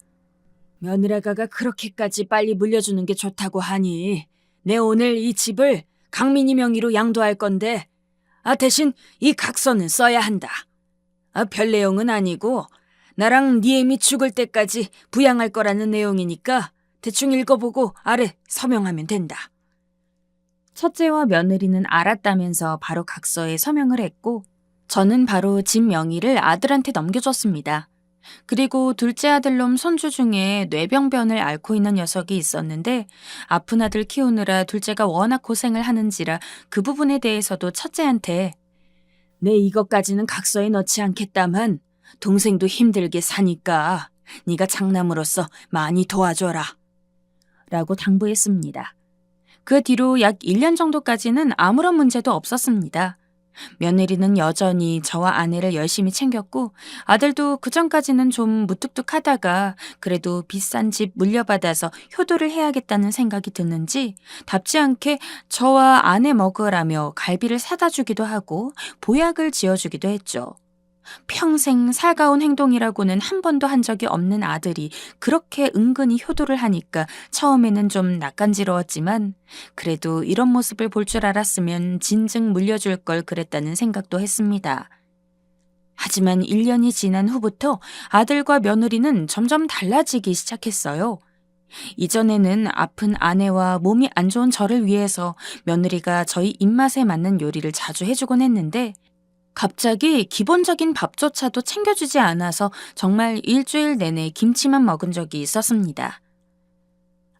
Speaker 2: 며느라가가 그렇게까지 빨리 물려주는 게 좋다고 하니 내 오늘 이 집을 강민이 명의로 양도할 건데 대신 이 각서는 써야 한다. 별 내용은 아니고 나랑 네 애미 죽을 때까지 부양할 거라는 내용이니까 대충 읽어보고 아래 서명하면 된다. 첫째와 며느리는 알았다면서 바로 각서에 서명을 했고 저는 바로 집 명의를 아들한테 넘겨줬습니다. 그리고 둘째 아들놈 손주 중에 뇌병변을 앓고 있는 녀석이 있었는데 아픈 아들 키우느라 둘째가 워낙 고생을 하는지라 그 부분에 대해서도 첫째한테 내 이것까지는 각서에 넣지 않겠다만 동생도 힘들게 사니까 네가 장남으로서 많이 도와줘라 라고 당부했습니다. 그 뒤로 약 1년 정도까지는 아무런 문제도 없었습니다. 며느리는 여전히 저와 아내를 열심히 챙겼고 아들도 그전까지는 좀 무뚝뚝하다가 그래도 비싼 집 물려받아서 효도를 해야겠다는 생각이 드는지 답지 않게 저와 아내 먹으라며 갈비를 사다 주기도 하고 보약을 지어주기도 했죠. 평생 살가운 행동이라고는 한 번도 한 적이 없는 아들이 그렇게 은근히 효도를 하니까 처음에는 좀 낯간지러웠지만 그래도 이런 모습을 볼 줄 알았으면 진즉 물려줄 걸 그랬다는 생각도 했습니다. 하지만 1년이 지난 후부터 아들과 며느리는 점점 달라지기 시작했어요. 이전에는 아픈 아내와 몸이 안 좋은 저를 위해서 며느리가 저희 입맛에 맞는 요리를 자주 해주곤 했는데 갑자기 기본적인 밥조차도 챙겨주지 않아서 정말 일주일 내내 김치만 먹은 적이 있었습니다.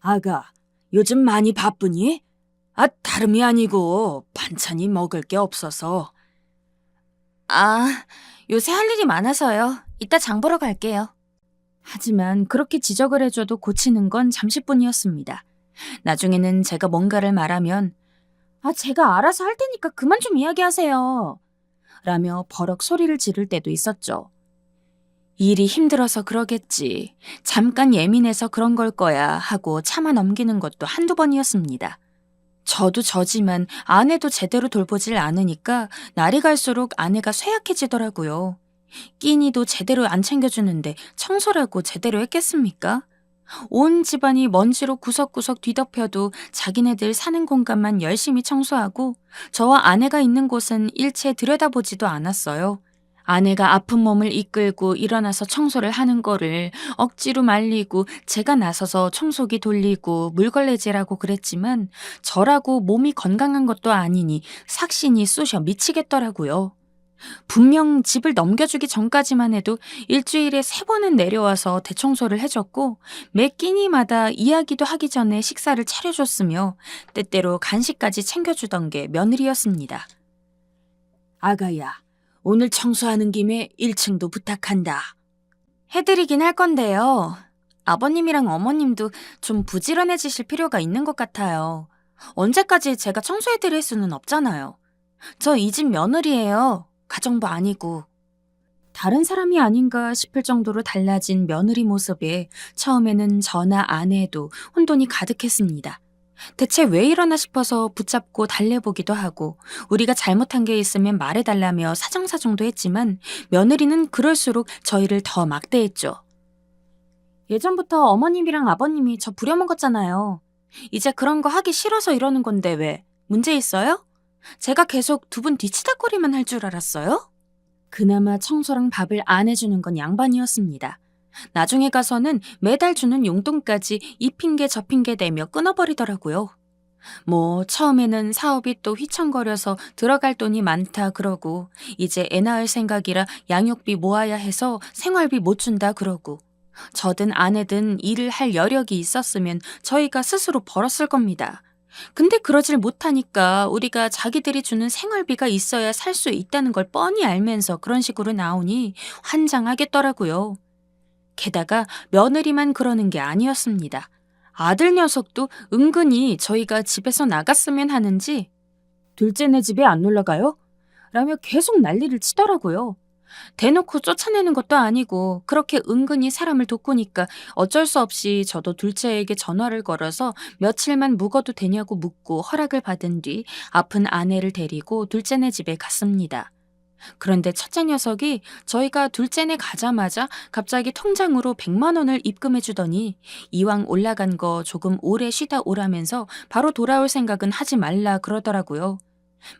Speaker 2: 아가, 요즘 많이 바쁘니? 다름이 아니고 반찬이 먹을 게 없어서. 요새 할 일이 많아서요. 이따 장 보러 갈게요. 하지만 그렇게 지적을 해줘도 고치는 건 잠시뿐이었습니다. 나중에는 제가 뭔가를 말하면 제가 알아서 할 테니까 그만 좀 이야기하세요. 라며 버럭 소리를 지를 때도 있었죠. 일이 힘들어서 그러겠지. 잠깐 예민해서 그런 걸 거야 하고 참아 넘기는 것도 한두 번이었습니다. 저도 저지만 아내도 제대로 돌보질 않으니까 날이 갈수록 아내가 쇠약해지더라고요. 끼니도 제대로 안 챙겨주는데 청소라고 제대로 했겠습니까? 온 집안이 먼지로 구석구석 뒤덮여도 자기네들 사는 공간만 열심히 청소하고 저와 아내가 있는 곳은 일체 들여다보지도 않았어요. 아내가 아픈 몸을 이끌고 일어나서 청소를 하는 거를 억지로 말리고 제가 나서서 청소기 돌리고 물걸레질하고 그랬지만 저라고 몸이 건강한 것도 아니니 삭신이 쑤셔 미치겠더라고요. 분명 집을 넘겨주기 전까지만 해도 일주일에 3번은 내려와서 대청소를 해줬고 매 끼니마다 이야기도 하기 전에 식사를 차려줬으며 때때로 간식까지 챙겨주던 게 며느리였습니다. 아가야, 오늘 청소하는 김에 1층도 부탁한다. 해드리긴 할 건데요. 아버님이랑 어머님도 좀 부지런해지실 필요가 있는 것 같아요. 언제까지 제가 청소해드릴 수는 없잖아요. 저 이 집 며느리예요. 가정부 아니고. 다른 사람이 아닌가 싶을 정도로 달라진 며느리 모습에 처음에는 저나 아내도 혼돈이 가득했습니다. 대체 왜 이러나 싶어서 붙잡고 달래보기도 하고 우리가 잘못한 게 있으면 말해달라며 사정사정도 했지만 며느리는 그럴수록 저희를 더 막대했죠. 예전부터 어머님이랑 아버님이 저 부려먹었잖아요. 이제 그런 거 하기 싫어서 이러는 건데 왜? 문제 있어요? 제가 계속 두 분 뒤치다거리만 할 줄 알았어요? 그나마 청소랑 밥을 안 해주는 건 양반이었습니다. 나중에 가서는 매달 주는 용돈까지 이 핑계 저 핑계 대며 끊어버리더라고요. 뭐 처음에는 사업이 또 휘청거려서 들어갈 돈이 많다 그러고 이제 애 낳을 생각이라 양육비 모아야 해서 생활비 못 준다 그러고 저든 아내든 일을 할 여력이 있었으면 저희가 스스로 벌었을 겁니다. 근데 그러질 못하니까 우리가 자기들이 주는 생활비가 있어야 살 수 있다는 걸 뻔히 알면서 그런 식으로 나오니 환장하겠더라고요. 게다가 며느리만 그러는 게 아니었습니다. 아들 녀석도 은근히 저희가 집에서 나갔으면 하는지 둘째네 집에 안 놀러 가요? 라며 계속 난리를 치더라고요. 대놓고 쫓아내는 것도 아니고 그렇게 은근히 사람을 돕고니까 어쩔 수 없이 저도 둘째에게 전화를 걸어서 며칠만 묵어도 되냐고 묻고 허락을 받은 뒤 아픈 아내를 데리고 둘째네 집에 갔습니다. 그런데 첫째 녀석이 저희가 둘째네 가자마자 갑자기 통장으로 100만 원을 입금해 주더니 이왕 올라간 거 조금 오래 쉬다 오라면서 바로 돌아올 생각은 하지 말라 그러더라고요.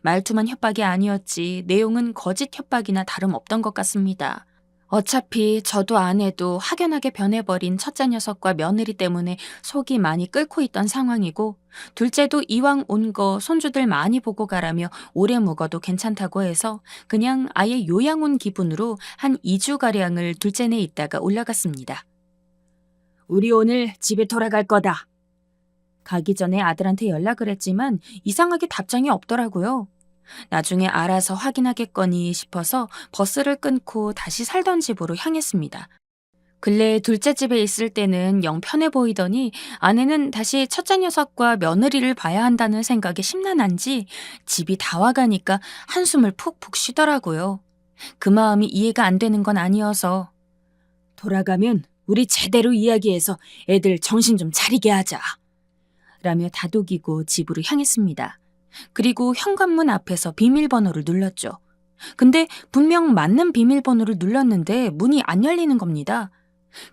Speaker 2: 말투만 협박이 아니었지 내용은 거짓 협박이나 다름없던 것 같습니다. 어차피 저도 아내도 확연하게 변해버린 첫째 녀석과 며느리 때문에 속이 많이 끓고 있던 상황이고 둘째도 이왕 온 거 손주들 많이 보고 가라며 오래 묵어도 괜찮다고 해서 그냥 아예 요양 온 기분으로 한 2주가량을 둘째네 있다가 올라갔습니다. 우리 오늘 집에 돌아갈 거다. 가기 전에 아들한테 연락을 했지만 이상하게 답장이 없더라고요. 나중에 알아서 확인하겠거니 싶어서 버스를 끊고 다시 살던 집으로 향했습니다. 근래 둘째 집에 있을 때는 영 편해 보이더니 아내는 다시 첫째 녀석과 며느리를 봐야 한다는 생각에 심란한지 집이 다 와가니까 한숨을 푹푹 쉬더라고요. 그 마음이 이해가 안 되는 건 아니어서 돌아가면 우리 제대로 이야기해서 애들 정신 좀 차리게 하자. 라며 다독이고 집으로 향했습니다. 그리고 현관문 앞에서 비밀번호를 눌렀죠. 근데 분명 맞는 비밀번호를 눌렀는데 문이 안 열리는 겁니다.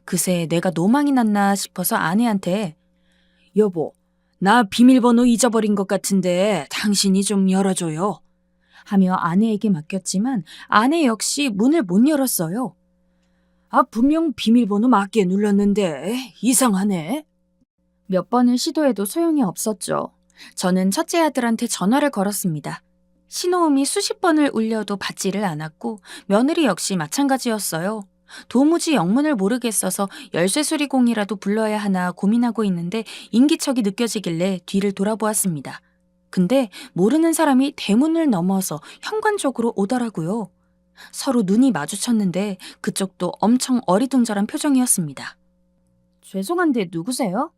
Speaker 2: 그새 내가 노망이 났나 싶어서 아내한테 여보, 나 비밀번호 잊어버린 것 같은데 당신이 좀 열어줘요. 하며 아내에게 맡겼지만 아내 역시 문을 못 열었어요. 분명 비밀번호 맞게 눌렀는데 이상하네. 몇 번을 시도해도 소용이 없었죠. 저는 첫째 아들한테 전화를 걸었습니다. 신호음이 수십 번을 울려도 받지를 않았고 며느리 역시 마찬가지였어요. 도무지 영문을 모르겠어서 열쇠수리공이라도 불러야 하나 고민하고 있는데 인기척이 느껴지길래 뒤를 돌아보았습니다. 근데 모르는 사람이 대문을 넘어서 현관 쪽으로 오더라고요. 서로 눈이 마주쳤는데 그쪽도 엄청 어리둥절한 표정이었습니다. 죄송한데 누구세요?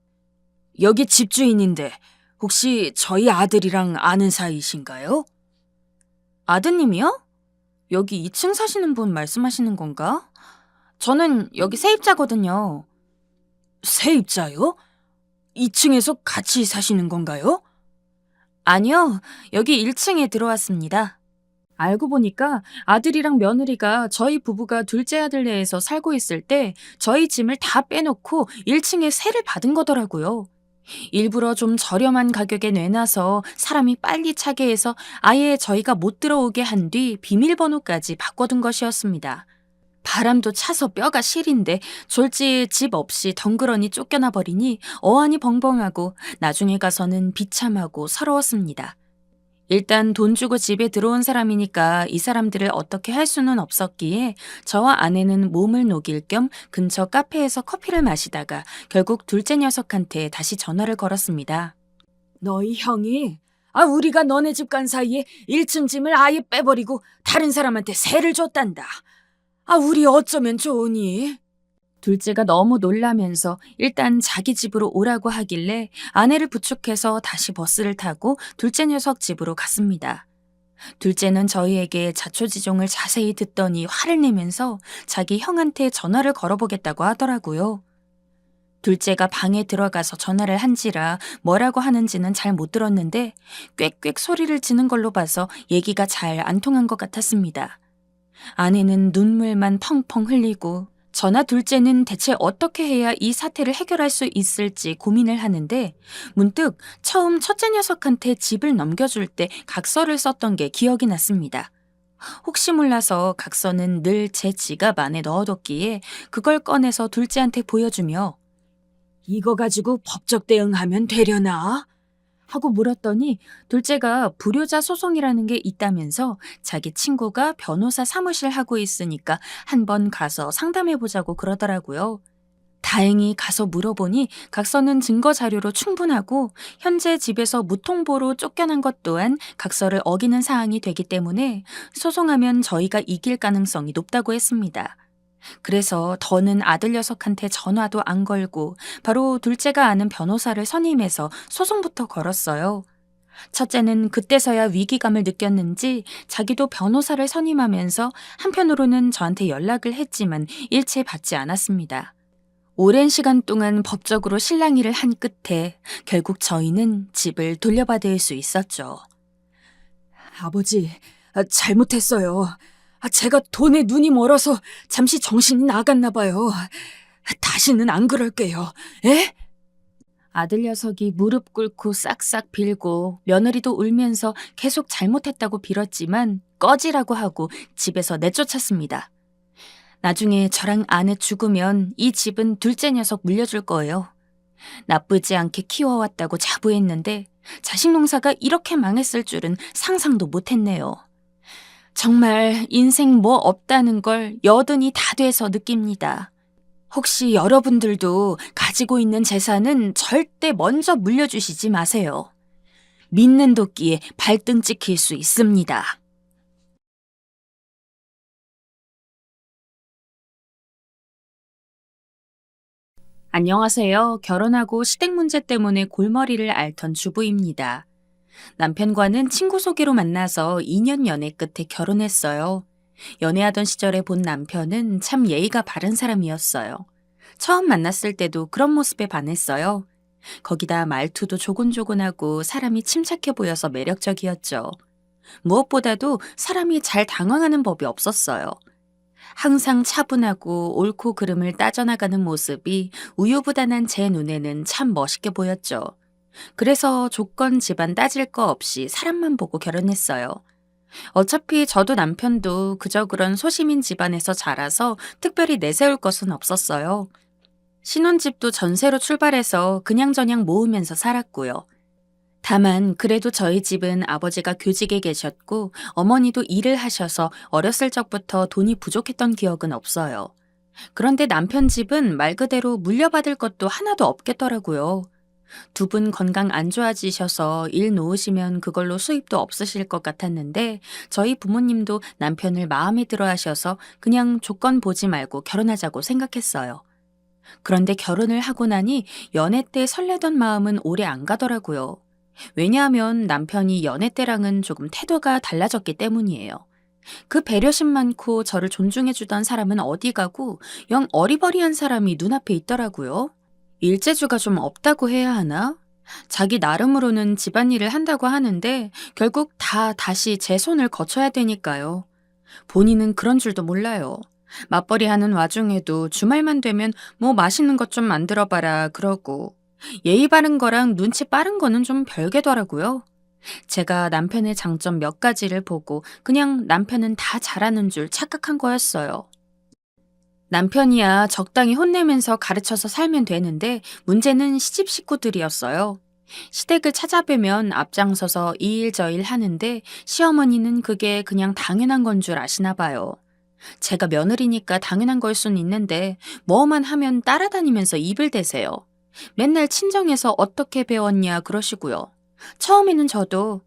Speaker 2: 여기 집주인인데 혹시 저희 아들이랑 아는 사이이신가요? 아드님이요? 여기 2층 사시는 분 말씀하시는 건가? 저는 여기 세입자거든요. 세입자요? 2층에서 같이 사시는 건가요? 아니요, 여기 1층에 들어왔습니다. 알고 보니까 아들이랑 며느리가 저희 부부가 둘째 아들 내에서 살고 있을 때 저희 짐을 다 빼놓고 1층에 세를 받은 거더라고요. 일부러 좀 저렴한 가격에 내놔서 사람이 빨리 차게 해서 아예 저희가 못 들어오게 한 뒤 비밀번호까지 바꿔둔 것이었습니다. 바람도 차서 뼈가 시린데 졸지에 집 없이 덩그러니 쫓겨나 버리니 어안이 벙벙하고 나중에 가서는 비참하고 서러웠습니다. 일단 돈 주고 집에 들어온 사람이니까 이 사람들을 어떻게 할 수는 없었기에 저와 아내는 몸을 녹일 겸 근처 카페에서 커피를 마시다가 결국 둘째 녀석한테 다시 전화를 걸었습니다. 너희 형이 우리가 너네 집 간 사이에 1층 짐을 아예 빼버리고 다른 사람한테 세를 줬단다. 우리 어쩌면 좋으니? 둘째가 너무 놀라면서 일단 자기 집으로 오라고 하길래 아내를 부축해서 다시 버스를 타고 둘째 녀석 집으로 갔습니다. 둘째는 저희에게 자초지종을 자세히 듣더니 화를 내면서 자기 형한테 전화를 걸어보겠다고 하더라고요. 둘째가 방에 들어가서 전화를 한지라 뭐라고 하는지는 잘 못 들었는데 꽥꽥 소리를 지는 걸로 봐서 얘기가 잘 안 통한 것 같았습니다. 아내는 눈물만 펑펑 흘리고 저나 둘째는 대체 어떻게 해야 이 사태를 해결할 수 있을지 고민을 하는데 문득 처음 첫째 녀석한테 집을 넘겨줄 때 각서를 썼던 게 기억이 났습니다. 혹시 몰라서 각서는 늘 제 지갑 안에 넣어뒀기에 그걸 꺼내서 둘째한테 보여주며 이거 가지고 법적 대응하면 되려나? 하고 물었더니 둘째가 불효자 소송이라는 게 있다면서 자기 친구가 변호사 사무실 하고 있으니까 한번 가서 상담해보자고 그러더라고요. 다행히 가서 물어보니 각서는 증거 자료로 충분하고 현재 집에서 무통보로 쫓겨난 것 또한 각서를 어기는 사항이 되기 때문에 소송하면 저희가 이길 가능성이 높다고 했습니다. 그래서 더는 아들 녀석한테 전화도 안 걸고 바로 둘째가 아는 변호사를 선임해서 소송부터 걸었어요. 첫째는 그때서야 위기감을 느꼈는지 자기도 변호사를 선임하면서 한편으로는 저한테 연락을 했지만 일체 받지 않았습니다. 오랜 시간 동안 법적으로 실랑이를 한 끝에 결국 저희는 집을 돌려받을 수 있었죠. 아버지, 잘못했어요. 제가 돈에 눈이 멀어서 잠시 정신이 나갔나 봐요. 다시는 안 그럴게요. 에? 아들 녀석이 무릎 꿇고 싹싹 빌고 며느리도 울면서 계속 잘못했다고 빌었지만 꺼지라고 하고 집에서 내쫓았습니다. 나중에 저랑 아내 죽으면 이 집은 둘째 녀석 물려줄 거예요. 나쁘지 않게 키워왔다고 자부했는데 자식 농사가 이렇게 망했을 줄은 상상도 못했네요. 정말 인생 뭐 없다는 걸 여든이 다 돼서 느낍니다. 혹시 여러분들도 가지고 있는 재산은 절대 먼저 물려주시지 마세요. 믿는 도끼에 발등 찍힐 수 있습니다. 안녕하세요. 결혼하고 시댁 문제 때문에 골머리를 앓던 주부입니다. 남편과는 친구 소개로 만나서 2년 연애 끝에 결혼했어요. 연애하던 시절에 본 남편은 참 예의가 바른 사람이었어요. 처음 만났을 때도 그런 모습에 반했어요. 거기다 말투도 조곤조곤하고 사람이 침착해 보여서 매력적이었죠. 무엇보다도 사람이 잘 당황하는 법이 없었어요. 항상 차분하고 옳고 그름을 따져나가는 모습이 우유부단한 제 눈에는 참 멋있게 보였죠. 그래서 조건 집안 따질 거 없이 사람만 보고 결혼했어요. 어차피 저도 남편도 그저 그런 소시민 집안에서 자라서 특별히 내세울 것은 없었어요. 신혼집도 전세로 출발해서 그냥저냥 모으면서 살았고요. 다만 그래도 저희 집은 아버지가 교직에 계셨고 어머니도 일을 하셔서 어렸을 적부터 돈이 부족했던 기억은 없어요. 그런데 남편 집은 말 그대로 물려받을 것도 하나도 없겠더라고요. 두 분 건강 안 좋아지셔서 일 놓으시면 그걸로 수입도 없으실 것 같았는데 저희 부모님도 남편을 마음에 들어 하셔서 그냥 조건 보지 말고 결혼하자고 생각했어요. 그런데 결혼을 하고 나니 연애 때 설레던 마음은 오래 안 가더라고요. 왜냐하면 남편이 연애 때랑은 조금 태도가 달라졌기 때문이에요. 그 배려심 많고 저를 존중해주던 사람은 어디 가고 영 어리버리한 사람이 눈앞에 있더라고요. 일재주가 좀 없다고 해야 하나? 자기 나름으로는 집안일을 한다고 하는데 결국 다 다시 제 손을 거쳐야 되니까요. 본인은 그런 줄도 몰라요. 맞벌이 하는 와중에도 주말만 되면 뭐 맛있는 것 좀 만들어 봐라 그러고 예의 바른 거랑 눈치 빠른 거는 좀 별개더라고요. 제가 남편의 장점 몇 가지를 보고 그냥 남편은 다 잘하는 줄 착각한 거였어요. 남편이야 적당히 혼내면서 가르쳐서 살면 되는데 문제는 시집 식구들이었어요. 시댁을 찾아뵈면 앞장서서 이 일 저 일 하는데 시어머니는 그게 그냥 당연한 건 줄 아시나 봐요. 제가 며느리니까 당연한 걸 순 있는데 뭐만 하면 따라다니면서 입을 대세요. 맨날 친정에서 어떻게 배웠냐 그러시고요. 처음에는 저도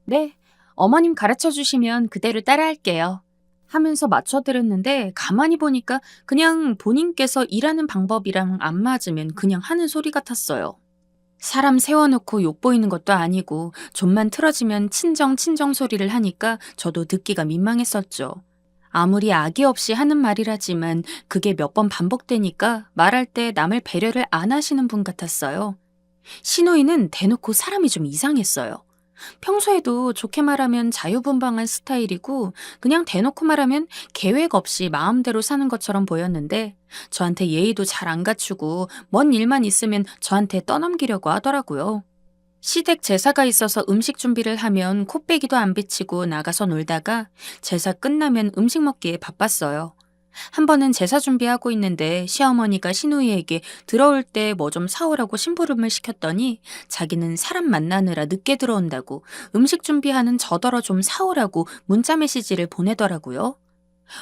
Speaker 2: 네, 어머님 가르쳐 주시면 그대로 따라할게요. 하면서 맞춰드렸는데 가만히 보니까 그냥 본인께서 일하는 방법이랑 안 맞으면 그냥 하는 소리 같았어요. 사람 세워놓고 욕보이는 것도 아니고 좀만 틀어지면 친정 소리를 하니까 저도 듣기가 민망했었죠. 아무리 악의 없이 하는 말이라지만 그게 몇 번 반복되니까 말할 때 남을 배려를 안 하시는 분 같았어요. 시누이는 대놓고 사람이 좀 이상했어요. 평소에도 좋게 말하면 자유분방한 스타일이고 그냥 대놓고 말하면 계획 없이 마음대로 사는 것처럼 보였는데 저한테 예의도 잘 안 갖추고 먼 일만 있으면 저한테 떠넘기려고 하더라고요. 시댁 제사가 있어서 음식 준비를 하면 코빼기도 안 비치고 나가서 놀다가 제사 끝나면 음식 먹기에 바빴어요. 한 번은 제사 준비하고 있는데 시어머니가 시누이에게 들어올 때 뭐 좀 사오라고 심부름을 시켰더니 자기는 사람 만나느라 늦게 들어온다고 음식 준비하는 저더러 좀 사오라고 문자 메시지를 보내더라고요.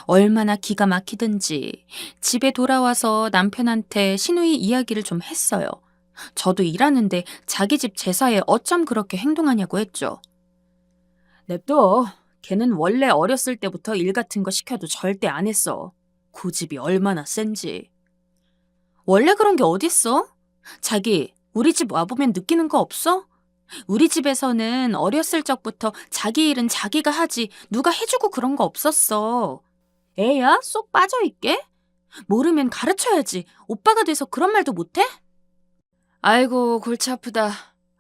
Speaker 2: 얼마나 기가 막히든지 집에 돌아와서 남편한테 시누이 이야기를 좀 했어요. 저도 일하는데 자기 집 제사에 어쩜 그렇게 행동하냐고 했죠. 냅둬. 걔는 원래 어렸을 때부터 일 같은 거 시켜도 절대 안 했어. 고집이 얼마나 센지. 원래 그런 게 어딨어? 자기, 우리 집 와보면 느끼는 거 없어? 우리 집에서는 어렸을 적부터 자기 일은 자기가 하지 누가 해주고 그런 거 없었어. 애야? 쏙 빠져있게? 모르면 가르쳐야지. 오빠가 돼서 그런 말도 못해? 아이고, 골치 아프다.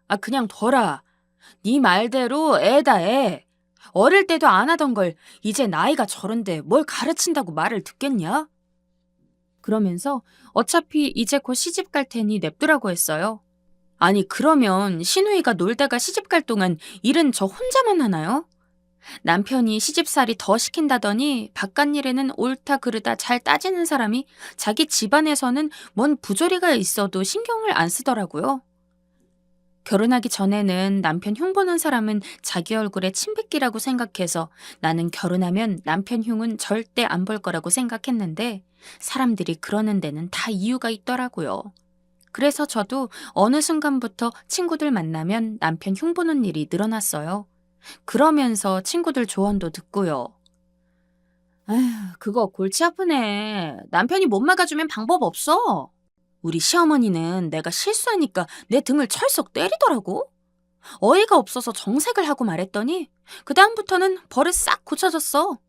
Speaker 2: 아, 그냥 둬라. 네 말대로 애다, 애. 어릴 때도 안 하던 걸 이제 나이가 저런데 뭘 가르친다고 말을 듣겠냐? 그러면서 어차피 이제 곧 시집 갈 테니 냅두라고 했어요. 아니, 그러면 시누이가 놀다가 시집 갈 동안 일은 저 혼자만 하나요? 남편이 시집살이 더 시킨다더니 바깥일에는 옳다 그르다 잘 따지는 사람이 자기 집안에서는 뭔 부조리가 있어도 신경을 안 쓰더라고요. 결혼하기 전에는 남편 흉 보는 사람은 자기 얼굴에 침 뱉기라고 생각해서 나는 결혼하면 남편 흉은 절대 안 볼 거라고 생각했는데 사람들이 그러는 데는 다 이유가 있더라고요. 그래서 저도 어느 순간부터 친구들 만나면 남편 흉 보는 일이 늘어났어요. 그러면서 친구들 조언도 듣고요. 아휴, 그거 골치 아프네. 남편이 못 막아주면 방법 없어. 우리 시어머니는 내가 실수하니까 내 등을 철썩 때리더라고. 어이가 없어서 정색을 하고 말했더니 그다음부터는 버릇 싹 고쳐졌어.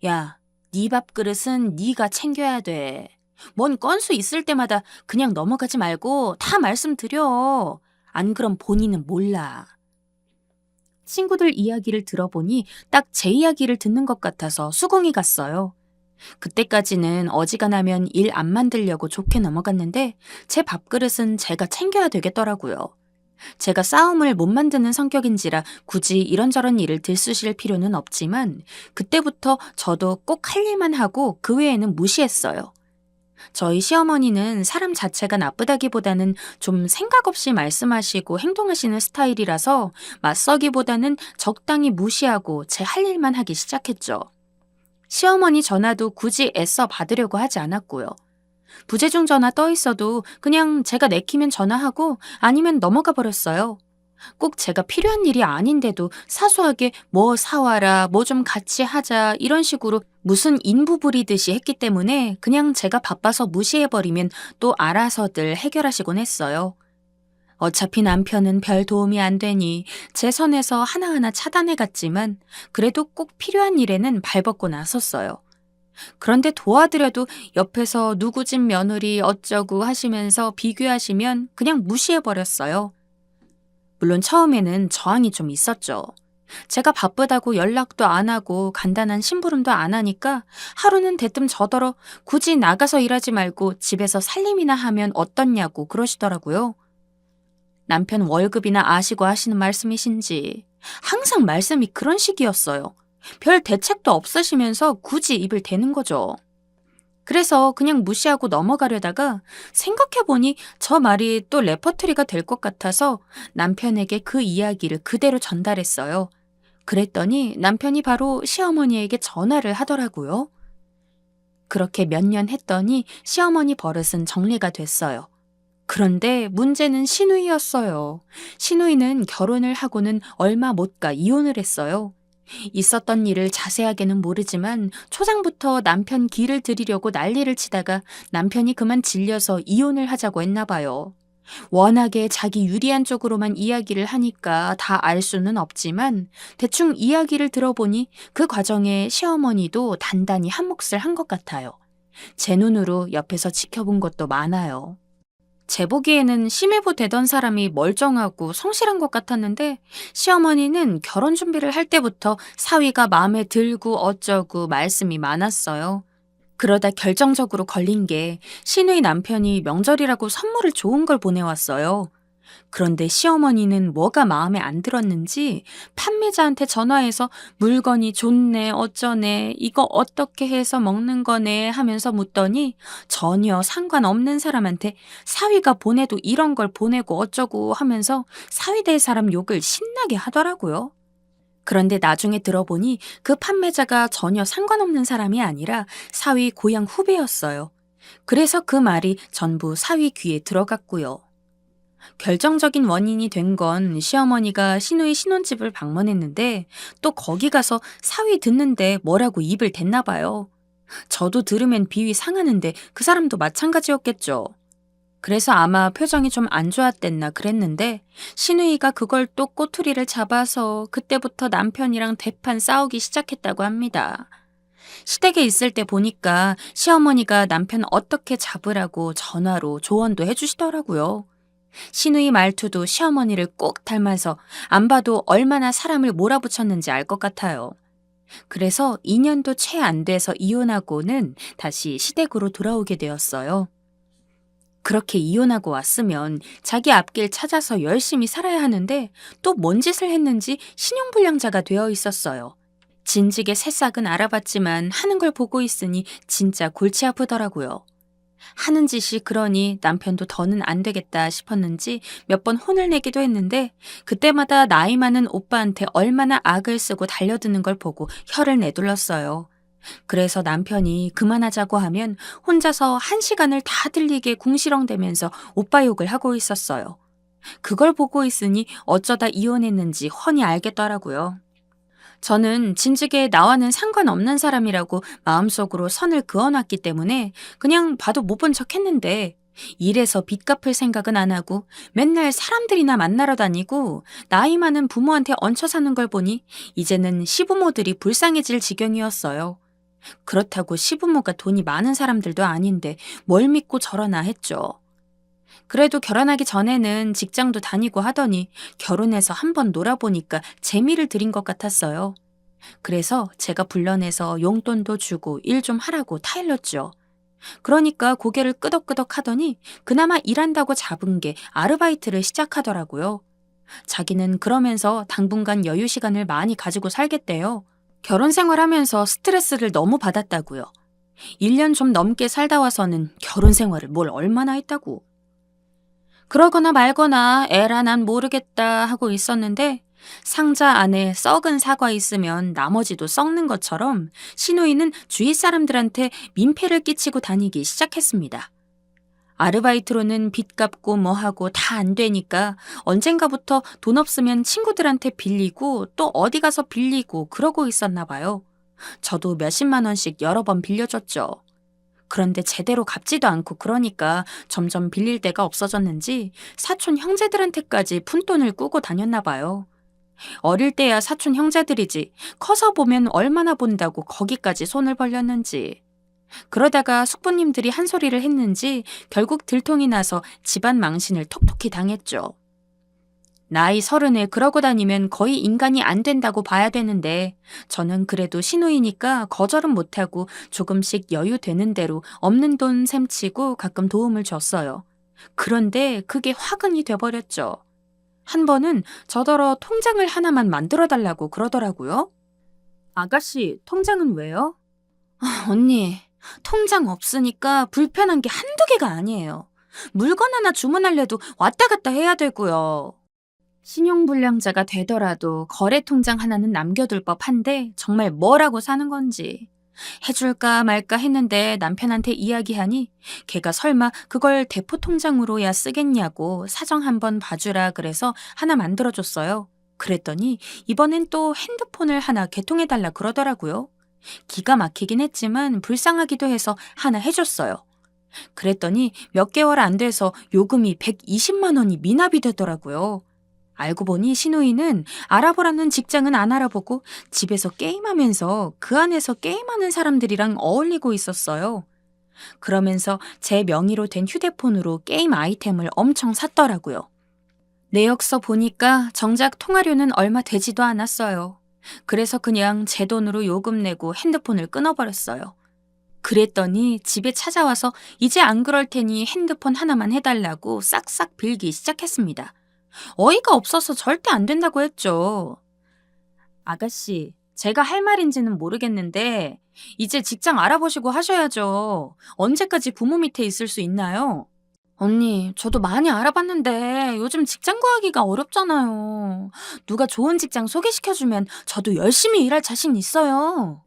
Speaker 2: 야, 네 밥그릇은 네가 챙겨야 돼. 뭔 건수 있을 때마다 그냥 넘어가지 말고 다 말씀드려. 안 그럼 본인은 몰라. 친구들 이야기를 들어보니 딱 제 이야기를 듣는 것 같아서 수긍이 갔어요. 그때까지는 어지간하면 일 안 만들려고 좋게 넘어갔는데 제 밥그릇은 제가 챙겨야 되겠더라고요. 제가 싸움을 못 만드는 성격인지라 굳이 이런저런 일을 들쑤실 필요는 없지만 그때부터 저도 꼭 할 일만 하고 그 외에는 무시했어요. 저희 시어머니는 사람 자체가 나쁘다기보다는 좀 생각 없이 말씀하시고 행동하시는 스타일이라서 맞서기보다는 적당히 무시하고 제 할 일만 하기 시작했죠. 시어머니 전화도 굳이 애써 받으려고 하지 않았고요. 부재중 전화 떠 있어도 그냥 제가 내키면 전화하고 아니면 넘어가 버렸어요. 꼭 제가 필요한 일이 아닌데도 사소하게 뭐 사와라, 뭐 좀 같이 하자 이런 식으로 무슨 인부 부리듯이 했기 때문에 그냥 제가 바빠서 무시해버리면 또 알아서들 해결하시곤 했어요. 어차피 남편은 별 도움이 안 되니 제 선에서 하나하나 차단해갔지만 그래도 꼭 필요한 일에는 발벗고 나섰어요. 그런데 도와드려도 옆에서 누구 집 며느리 어쩌고 하시면서 비교하시면 그냥 무시해버렸어요. 물론 처음에는 저항이 좀 있었죠. 제가 바쁘다고 연락도 안 하고 간단한 심부름도 안 하니까 하루는 대뜸 저더러 굳이 나가서 일하지 말고 집에서 살림이나 하면 어떻냐고 그러시더라고요. 남편 월급이나 아시고 하시는 말씀이신지 항상 말씀이 그런 식이었어요. 별 대책도 없으시면서 굳이 입을 대는 거죠. 그래서 그냥 무시하고 넘어가려다가 생각해보니 저 말이 또 레퍼토리가 될 것 같아서 남편에게 그 이야기를 그대로 전달했어요. 그랬더니 남편이 바로 시어머니에게 전화를 하더라고요. 그렇게 몇 년 했더니 시어머니 버릇은 정리가 됐어요. 그런데 문제는 시누이였어요. 시누이는 결혼을 하고는 얼마 못 가 이혼을 했어요. 있었던 일을 자세하게는 모르지만 초장부터 남편 길을 들이려고 난리를 치다가 남편이 그만 질려서 이혼을 하자고 했나 봐요. 워낙에 자기 유리한 쪽으로만 이야기를 하니까 다 알 수는 없지만 대충 이야기를 들어보니 그 과정에 시어머니도 단단히 한 몫을 한 것 같아요. 제 눈으로 옆에서 지켜본 것도 많아요. 제 보기에는 심해부 되던 사람이 멀쩡하고 성실한 것 같았는데 시어머니는 결혼 준비를 할 때부터 사위가 마음에 들고 어쩌고 말씀이 많았어요. 그러다 결정적으로 걸린 게 시누이 남편이 명절이라고 선물을 좋은 걸 보내왔어요. 그런데 시어머니는 뭐가 마음에 안 들었는지 판매자한테 전화해서 물건이 좋네 어쩌네 이거 어떻게 해서 먹는 거네 하면서 묻더니 전혀 상관없는 사람한테 사위가 보내도 이런 걸 보내고 어쩌고 하면서 사위 될 사람 욕을 신나게 하더라고요. 그런데 나중에 들어보니 그 판매자가 전혀 상관없는 사람이 아니라 사위 고향 후배였어요. 그래서 그 말이 전부 사위 귀에 들어갔고요. 결정적인 원인이 된 건 시어머니가 시누이 신혼집을 방문했는데 또 거기 가서 사위 듣는데 뭐라고 입을 댔나 봐요. 저도 들으면 비위 상하는데 그 사람도 마찬가지였겠죠. 그래서 아마 표정이 좀 안 좋았댔나 그랬는데 시누이가 그걸 또 꼬투리를 잡아서 그때부터 남편이랑 대판 싸우기 시작했다고 합니다. 시댁에 있을 때 보니까 시어머니가 남편 어떻게 잡으라고 전화로 조언도 해주시더라고요. 시누이 말투도 시어머니를 꼭 닮아서 안 봐도 얼마나 사람을 몰아붙였는지 알 것 같아요. 그래서 2년도 채 안 돼서 이혼하고는 다시 시댁으로 돌아오게 되었어요. 그렇게 이혼하고 왔으면 자기 앞길 찾아서 열심히 살아야 하는데 또 뭔 짓을 했는지 신용불량자가 되어 있었어요. 진즉에 새싹은 알아봤지만 하는 걸 보고 있으니 진짜 골치 아프더라고요. 하는 짓이 그러니 남편도 더는 안 되겠다 싶었는지 몇 번 혼을 내기도 했는데 그때마다 나이 많은 오빠한테 얼마나 악을 쓰고 달려드는 걸 보고 혀를 내둘렀어요. 그래서 남편이 그만하자고 하면 혼자서 1시간을 다 들리게 궁시렁대면서 오빠 욕을 하고 있었어요. 그걸 보고 있으니 어쩌다 이혼했는지 훤히 알겠더라고요. 저는 진즉에 나와는 상관없는 사람이라고 마음속으로 선을 그어놨기 때문에 그냥 봐도 못 본 척 했는데 일해서 빚 갚을 생각은 안 하고 맨날 사람들이나 만나러 다니고 나이 많은 부모한테 얹혀 사는 걸 보니 이제는 시부모들이 불쌍해질 지경이었어요. 그렇다고 시부모가 돈이 많은 사람들도 아닌데 뭘 믿고 저러나 했죠. 그래도 결혼하기 전에는 직장도 다니고 하더니 결혼해서 한번 놀아보니까 재미를 들인 것 같았어요. 그래서 제가 불러내서 용돈도 주고 일 좀 하라고 타일렀죠. 그러니까 고개를 끄덕끄덕 하더니 그나마 일한다고 잡은 게 아르바이트를 시작하더라고요. 자기는 그러면서 당분간 여유 시간을 많이 가지고 살겠대요. 결혼 생활하면서 스트레스를 너무 받았다고요. 1년 좀 넘게 살다 와서는 결혼 생활을 뭘 얼마나 했다고. 그러거나 말거나 에라 난 모르겠다 하고 있었는데 상자 안에 썩은 사과 있으면 나머지도 썩는 것처럼 시누이는 주위 사람들한테 민폐를 끼치고 다니기 시작했습니다. 아르바이트로는 빚 갚고 뭐하고 다 안 되니까 언젠가부터 돈 없으면 친구들한테 빌리고 또 어디 가서 빌리고 그러고 있었나 봐요. 저도 몇십만 원씩 여러 번 빌려줬죠. 그런데 제대로 갚지도 않고 그러니까 점점 빌릴 데가 없어졌는지 사촌 형제들한테까지 푼돈을 꾸고 다녔나 봐요. 어릴 때야 사촌 형제들이지 커서 보면 얼마나 본다고 거기까지 손을 벌렸는지. 그러다가 숙부님들이 한 소리를 했는지 결국 들통이 나서 집안 망신을 톡톡히 당했죠. 나이 30에 그러고 다니면 거의 인간이 안 된다고 봐야 되는데 저는 그래도 신우이니까 거절은 못하고 조금씩 여유 되는 대로 없는 돈 셈치고 가끔 도움을 줬어요. 그런데 그게 화근이 돼버렸죠. 한 번은 저더러 통장을 하나만 만들어 달라고 그러더라고요. 아가씨, 통장은 왜요? 언니, 통장 없으니까 불편한 게 한두 개가 아니에요. 물건 하나 주문할래도 왔다 갔다 해야 되고요. 신용불량자가 되더라도 거래통장 하나는 남겨둘 법한데 정말 뭐라고 사는 건지. 해줄까 말까 했는데 남편한테 이야기하니 걔가 설마 그걸 대포통장으로야 쓰겠냐고 사정 한번 봐주라 그래서 하나 만들어줬어요. 그랬더니 이번엔 또 핸드폰을 하나 개통해달라 그러더라고요. 기가 막히긴 했지만 불쌍하기도 해서 하나 해줬어요. 그랬더니 몇 개월 안 돼서 요금이 120만 원이 미납이 되더라고요. 알고 보니 신우이는 알아보라는 직장은 안 알아보고 집에서 게임하면서 그 안에서 게임하는 사람들이랑 어울리고 있었어요. 그러면서 제 명의로 된 휴대폰으로 게임 아이템을 엄청 샀더라고요. 내역서 보니까 정작 통화료는 얼마 되지도 않았어요. 그래서 그냥 제 돈으로 요금 내고 핸드폰을 끊어버렸어요. 그랬더니 집에 찾아와서 이제 안 그럴 테니 핸드폰 하나만 해달라고 싹싹 빌기 시작했습니다. 어이가 없어서 절대 안 된다고 했죠. 아가씨, 제가 할 말인지는 모르겠는데 이제 직장 알아보시고 하셔야죠. 언제까지 부모 밑에 있을 수 있나요? 언니, 저도 많이 알아봤는데 요즘 직장 구하기가 어렵잖아요. 누가 좋은 직장 소개시켜주면 저도 열심히 일할 자신 있어요.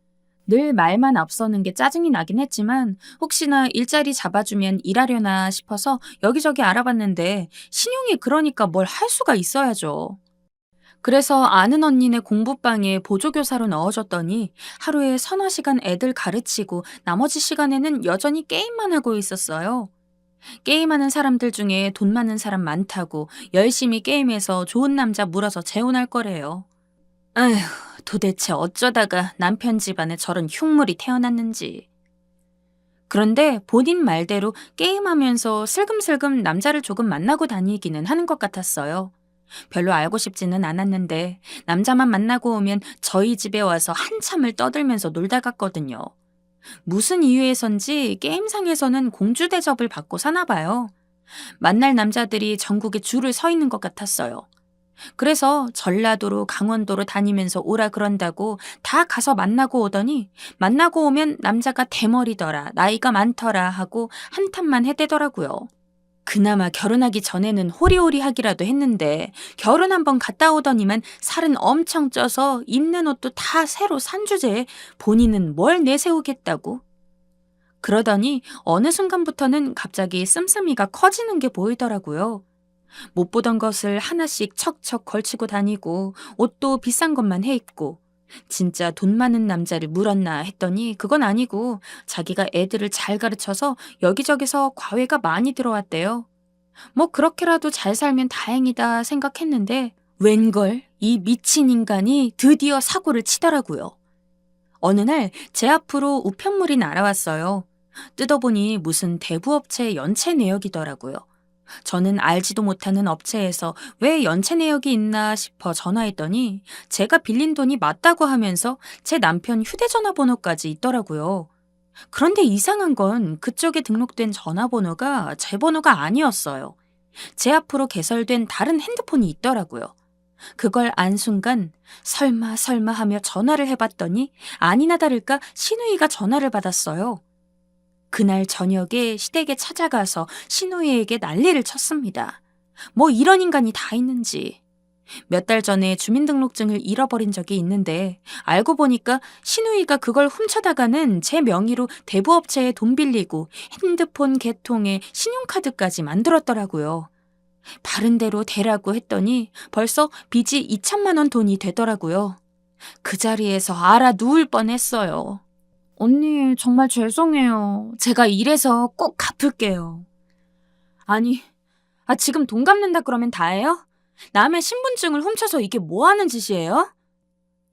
Speaker 2: 늘 말만 앞서는 게 짜증이 나긴 했지만 혹시나 일자리 잡아주면 일하려나 싶어서 여기저기 알아봤는데 신용이 그러니까 뭘 할 수가 있어야죠. 그래서 아는 언니네 공부방에 보조교사로 넣어줬더니 하루에 서너 시간 애들 가르치고 나머지 시간에는 여전히 게임만 하고 있었어요. 게임하는 사람들 중에 돈 많은 사람 많다고 열심히 게임해서 좋은 남자 물어서 재혼할 거래요. 아휴, 도대체 어쩌다가 남편 집안에 저런 흉물이 태어났는지. 그런데 본인 말대로 게임하면서 슬금슬금 남자를 조금 만나고 다니기는 하는 것 같았어요. 별로 알고 싶지는 않았는데 남자만 만나고 오면 저희 집에 와서 한참을 떠들면서 놀다 갔거든요. 무슨 이유에선지 게임상에서는 공주 대접을 받고 사나 봐요. 만날 남자들이 전국에 줄을 서 있는 것 같았어요. 그래서 전라도로 강원도로 다니면서 오라 그런다고 다 가서 만나고 오더니 만나고 오면 남자가 대머리더라, 나이가 많더라 하고 한탄만 해대더라고요. 그나마 결혼하기 전에는 호리호리하기라도 했는데 결혼 한번 갔다 오더니만 살은 엄청 쪄서 입는 옷도 다 새로 산 주제에 본인은 뭘 내세우겠다고. 그러더니 어느 순간부터는 갑자기 씀씀이가 커지는 게 보이더라고요. 못 보던 것을 하나씩 척척 걸치고 다니고 옷도 비싼 것만 해 입고 진짜 돈 많은 남자를 물었나 했더니 그건 아니고 자기가 애들을 잘 가르쳐서 여기저기서 과외가 많이 들어왔대요. 뭐 그렇게라도 잘 살면 다행이다 생각했는데 웬걸 이 미친 인간이 드디어 사고를 치더라고요. 어느 날 제 앞으로 우편물이 날아왔어요. 뜯어보니 무슨 대부업체 연체 내역이더라고요. 저는 알지도 못하는 업체에서 왜 연체 내역이 있나 싶어 전화했더니 제가 빌린 돈이 맞다고 하면서 제 남편 휴대전화 번호까지 있더라고요. 그런데 이상한 건 그쪽에 등록된 전화번호가 제 번호가 아니었어요. 제 앞으로 개설된 다른 핸드폰이 있더라고요. 그걸 안 순간 설마 설마 하며 전화를 해봤더니 아니나 다를까 신우이가 전화를 받았어요. 그날 저녁에 시댁에 찾아가서 신우이에게 난리를 쳤습니다. 뭐 이런 인간이 다 있는지. 몇 달 전에 주민등록증을 잃어버린 적이 있는데 알고 보니까 신우이가 그걸 훔쳐다가는 제 명의로 대부업체에 돈 빌리고 핸드폰 개통에 신용카드까지 만들었더라고요. 바른 대로 대라고 했더니 벌써 빚이 2천만 원 돈이 되더라고요. 그 자리에서 알아 누울 뻔했어요. 언니, 정말 죄송해요. 제가 이래서 꼭 갚을게요. 아니, 지금 돈 갚는다 그러면 다예요? 남의 신분증을 훔쳐서 이게 뭐 하는 짓이에요?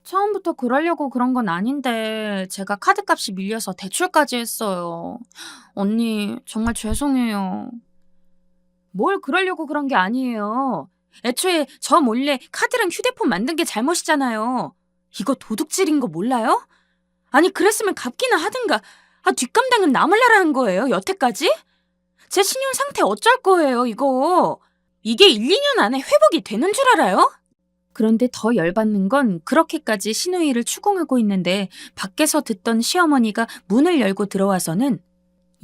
Speaker 2: 처음부터 그러려고 그런 건 아닌데 제가 카드값이 밀려서 대출까지 했어요. 언니, 정말 죄송해요. 뭘 그러려고 그런 게 아니에요. 애초에 저 몰래 카드랑 휴대폰 만든 게 잘못이잖아요. 이거 도둑질인 거 몰라요? 아니 그랬으면 갚기나 하든가. 뒷감당은 나 몰라라 한 거예요, 여태까지? 제 신용 상태 어쩔 거예요, 이거. 이게 1, 2년 안에 회복이 되는 줄 알아요? 그런데 더 열받는 건 그렇게까지 신우이를 추궁하고 있는데 밖에서 듣던 시어머니가 문을 열고 들어와서는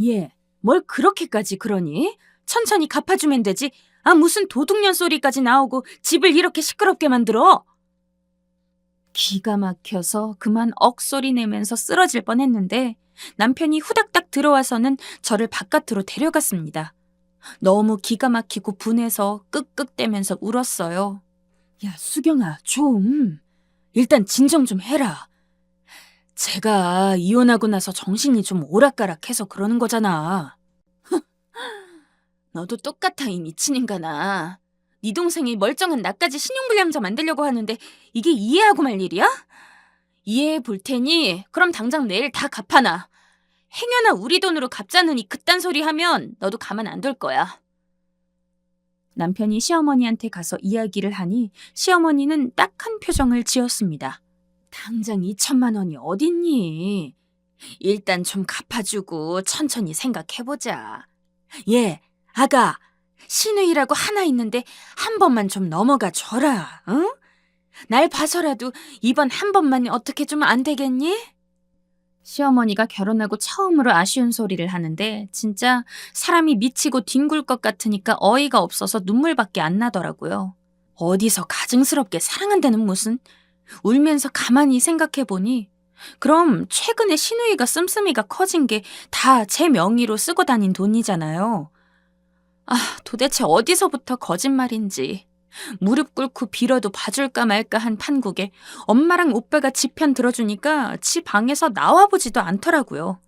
Speaker 2: 얘, 뭘 그렇게까지 그러니? 천천히 갚아주면 되지. 무슨 도둑년 소리까지 나오고 집을 이렇게 시끄럽게 만들어? 기가 막혀서 그만 억소리 내면서 쓰러질 뻔했는데 남편이 후닥닥 들어와서는 저를 바깥으로 데려갔습니다. 너무 기가 막히고 분해서 끄끄대면서 울었어요. 야, 수경아, 좀. 일단 진정 좀 해라. 제가 이혼하고 나서 정신이 좀 오락가락해서 그러는 거잖아. 너도 똑같아, 이 미친 인간아. 네 동생이 멀쩡한 나까지 신용불량자 만들려고 하는데 이게 이해하고 말 일이야? 이해해 볼 테니 그럼 당장 내일 다 갚아놔. 행여나 우리 돈으로 갚자느니 그딴 소리 하면 너도 가만 안 둘 거야. 남편이 시어머니한테 가서 이야기를 하니 시어머니는 딱한 표정을 지었습니다. 당장 2천만 원이 어딨니? 일단 좀 갚아주고 천천히 생각해보자. 예, 아가, 신우이라고 하나 있는데 한 번만 좀 넘어가 줘라, 응? 날 봐서라도 이번 한 번만 어떻게 좀 안 되겠니? 시어머니가 결혼하고 처음으로 아쉬운 소리를 하는데 진짜 사람이 미치고 뒹굴 것 같으니까 어이가 없어서 눈물밖에 안 나더라고요. 어디서 가증스럽게 사랑한다는 무슨? 울면서 가만히 생각해보니 그럼 최근에 신우이가 씀씀이가 커진 게 다 제 명의로 쓰고 다닌 돈이잖아요. 도대체 어디서부터 거짓말인지. 무릎 꿇고 빌어도 봐줄까 말까 한 판국에 엄마랑 오빠가 지 편 들어주니까 지 방에서 나와보지도 않더라고요.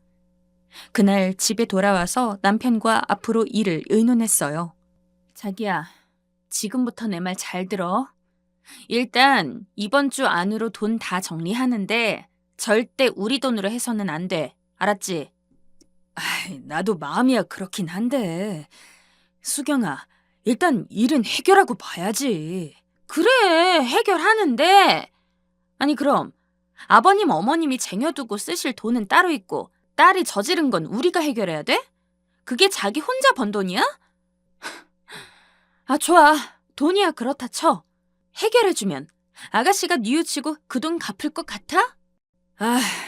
Speaker 2: 그날 집에 돌아와서 남편과 앞으로 일을 의논했어요. 자기야, 지금부터 내 말 잘 들어. 일단 이번 주 안으로 돈 다 정리하는데 절대 우리 돈으로 해서는 안 돼. 알았지? 나도 마음이야 그렇긴 한데. 수경아, 일단 일은 해결하고 봐야지. 그래, 해결하는데. 아니 그럼 아버님 어머님이 쟁여두고 쓰실 돈은 따로 있고 딸이 저지른 건 우리가 해결해야 돼? 그게 자기 혼자 번 돈이야? 좋아. 돈이야 그렇다 쳐. 해결해주면 아가씨가 뉘우치고 그 돈 갚을 것 같아?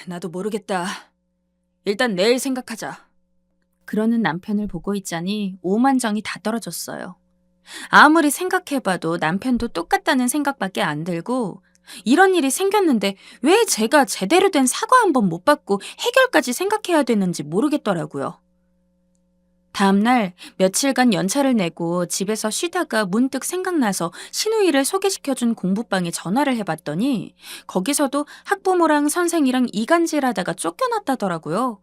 Speaker 2: 나도 모르겠다. 일단 내일 생각하자. 그러는 남편을 보고 있자니 오만정이 다 떨어졌어요. 아무리 생각해봐도 남편도 똑같다는 생각밖에 안 들고 이런 일이 생겼는데 왜 제가 제대로 된 사과 한 번 못 받고 해결까지 생각해야 되는지 모르겠더라고요. 다음날 며칠간 연차를 내고 집에서 쉬다가 문득 생각나서 신우이를 소개시켜준 공부방에 전화를 해봤더니 거기서도 학부모랑 선생이랑 이간질하다가 쫓겨났다더라고요.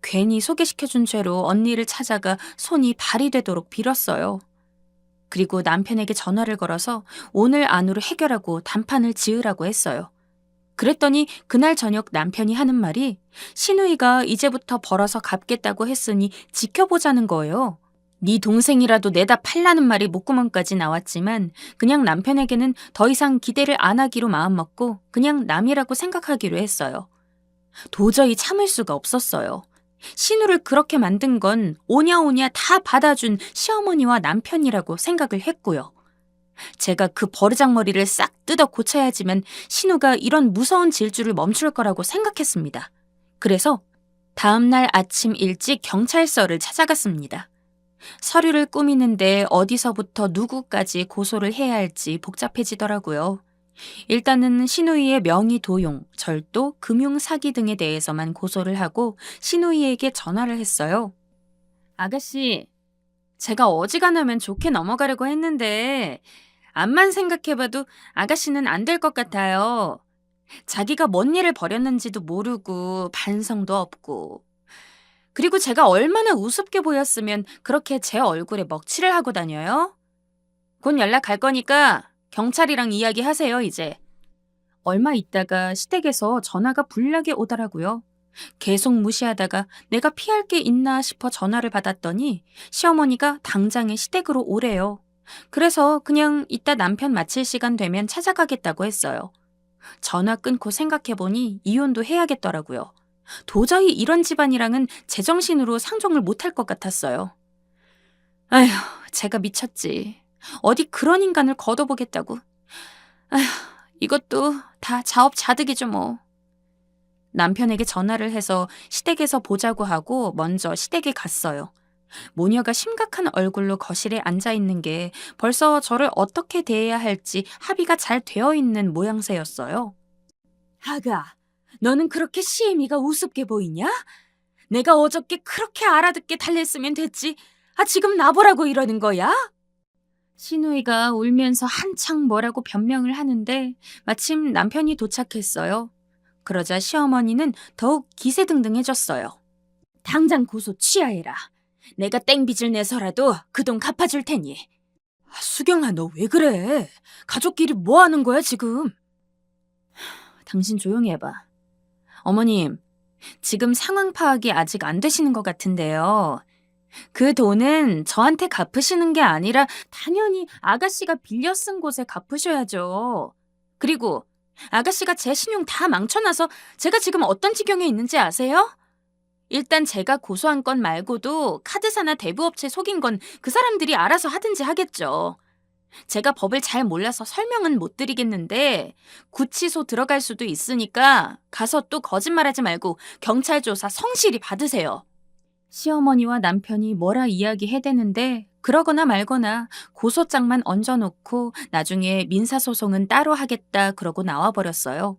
Speaker 2: 괜히 소개시켜준 죄로 언니를 찾아가 손이 발이 되도록 빌었어요. 그리고 남편에게 전화를 걸어서 오늘 안으로 해결하고 단판을 지으라고 했어요. 그랬더니 그날 저녁 남편이 하는 말이 신우이가 이제부터 벌어서 갚겠다고 했으니 지켜보자는 거예요. 네 동생이라도 내다 팔라는 말이 목구멍까지 나왔지만 그냥 남편에게는 더 이상 기대를 안 하기로 마음먹고 그냥 남이라고 생각하기로 했어요. 도저히 참을 수가 없었어요. 신우를 그렇게 만든 건 오냐오냐 다 받아준 시어머니와 남편이라고 생각을 했고요. 제가 그 버르장머리를 싹 뜯어 고쳐야지만 신우가 이런 무서운 질주를 멈출 거라고 생각했습니다. 그래서 다음날 아침 일찍 경찰서를 찾아갔습니다. 서류를 꾸미는데 어디서부터 누구까지 고소를 해야 할지 복잡해지더라고요. 일단은 신우이의 명의 도용, 절도, 금융 사기 등에 대해서만 고소를 하고 신우이에게 전화를 했어요. 아가씨, 제가 어지간하면 좋게 넘어가려고 했는데 암만 생각해봐도 아가씨는 안 될 것 같아요. 자기가 뭔 일을 벌였는지도 모르고 반성도 없고. 그리고 제가 얼마나 우습게 보였으면 그렇게 제 얼굴에 먹칠을 하고 다녀요? 곧 연락할 거니까 경찰이랑 이야기하세요, 이제. 얼마 있다가 시댁에서 전화가 불나게 오더라고요. 계속 무시하다가 내가 피할 게 있나 싶어 전화를 받았더니 시어머니가 당장에 시댁으로 오래요. 그래서 그냥 이따 남편 마칠 시간 되면 찾아가겠다고 했어요. 전화 끊고 생각해보니 이혼도 해야겠더라고요. 도저히 이런 집안이랑은 제정신으로 상종을 못할 것 같았어요. 아휴, 제가 미쳤지. 어디 그런 인간을 걷어보겠다고. 아휴, 이것도 다 자업자득이죠 뭐. 남편에게 전화를 해서 시댁에서 보자고 하고 먼저 시댁에 갔어요. 모녀가 심각한 얼굴로 거실에 앉아있는 게 벌써 저를 어떻게 대해야 할지 합의가 잘 되어 있는 모양새였어요. 아가, 너는 그렇게 시애미가 우습게 보이냐? 내가 어저께 그렇게 알아듣게 달랬으면 됐지. 지금 나보라고 이러는 거야? 신우이가 울면서 한창 뭐라고 변명을 하는데 마침 남편이 도착했어요. 그러자 시어머니는 더욱 기세등등해졌어요. 당장 고소 취하해라. 내가 땡빚을 내서라도 그 돈 갚아줄 테니. 수경아, 너 왜 그래? 가족끼리 뭐 하는 거야 지금? 당신 조용히 해봐. 어머님, 지금 상황 파악이 아직 안 되시는 것 같은데요. 그 돈은 저한테 갚으시는 게 아니라 당연히 아가씨가 빌려 쓴 곳에 갚으셔야죠. 그리고 아가씨가 제 신용 다 망쳐놔서 제가 지금 어떤 지경에 있는지 아세요? 일단 제가 고소한 건 말고도 카드사나 대부업체 속인 건 그 사람들이 알아서 하든지 하겠죠. 제가 법을 잘 몰라서 설명은 못 드리겠는데 구치소 들어갈 수도 있으니까 가서 또 거짓말하지 말고 경찰 조사 성실히 받으세요. 시어머니와 남편이 뭐라 이야기해대는데 그러거나 말거나 고소장만 얹어놓고 나중에 민사소송은 따로 하겠다 그러고 나와버렸어요.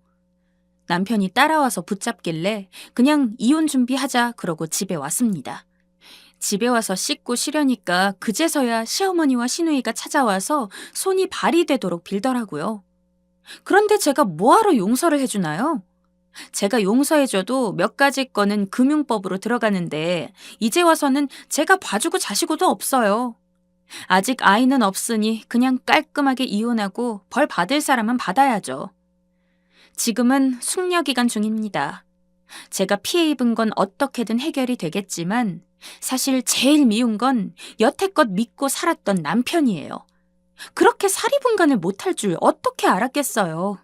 Speaker 2: 남편이 따라와서 붙잡길래 그냥 이혼 준비하자 그러고 집에 왔습니다. 집에 와서 씻고 쉬려니까 그제서야 시어머니와 시누이가 찾아와서 손이 발이 되도록 빌더라고요. 그런데 제가 뭐하러 용서를 해주나요? 제가 용서해줘도 몇 가지 건은 금융법으로 들어가는데 이제 와서는 제가 봐주고 자시고도 없어요. 아직 아이는 없으니 그냥 깔끔하게 이혼하고 벌 받을 사람은 받아야죠. 지금은 숙려기간 중입니다. 제가 피해 입은 건 어떻게든 해결이 되겠지만 사실 제일 미운 건 여태껏 믿고 살았던 남편이에요. 그렇게 사리분간을 못할 줄 어떻게 알았겠어요.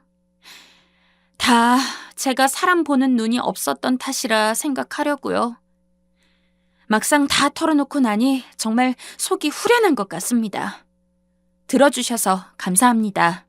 Speaker 2: 다 제가 사람 보는 눈이 없었던 탓이라 생각하려고요. 막상 다 털어놓고 나니 정말 속이 후련한 것 같습니다. 들어주셔서 감사합니다.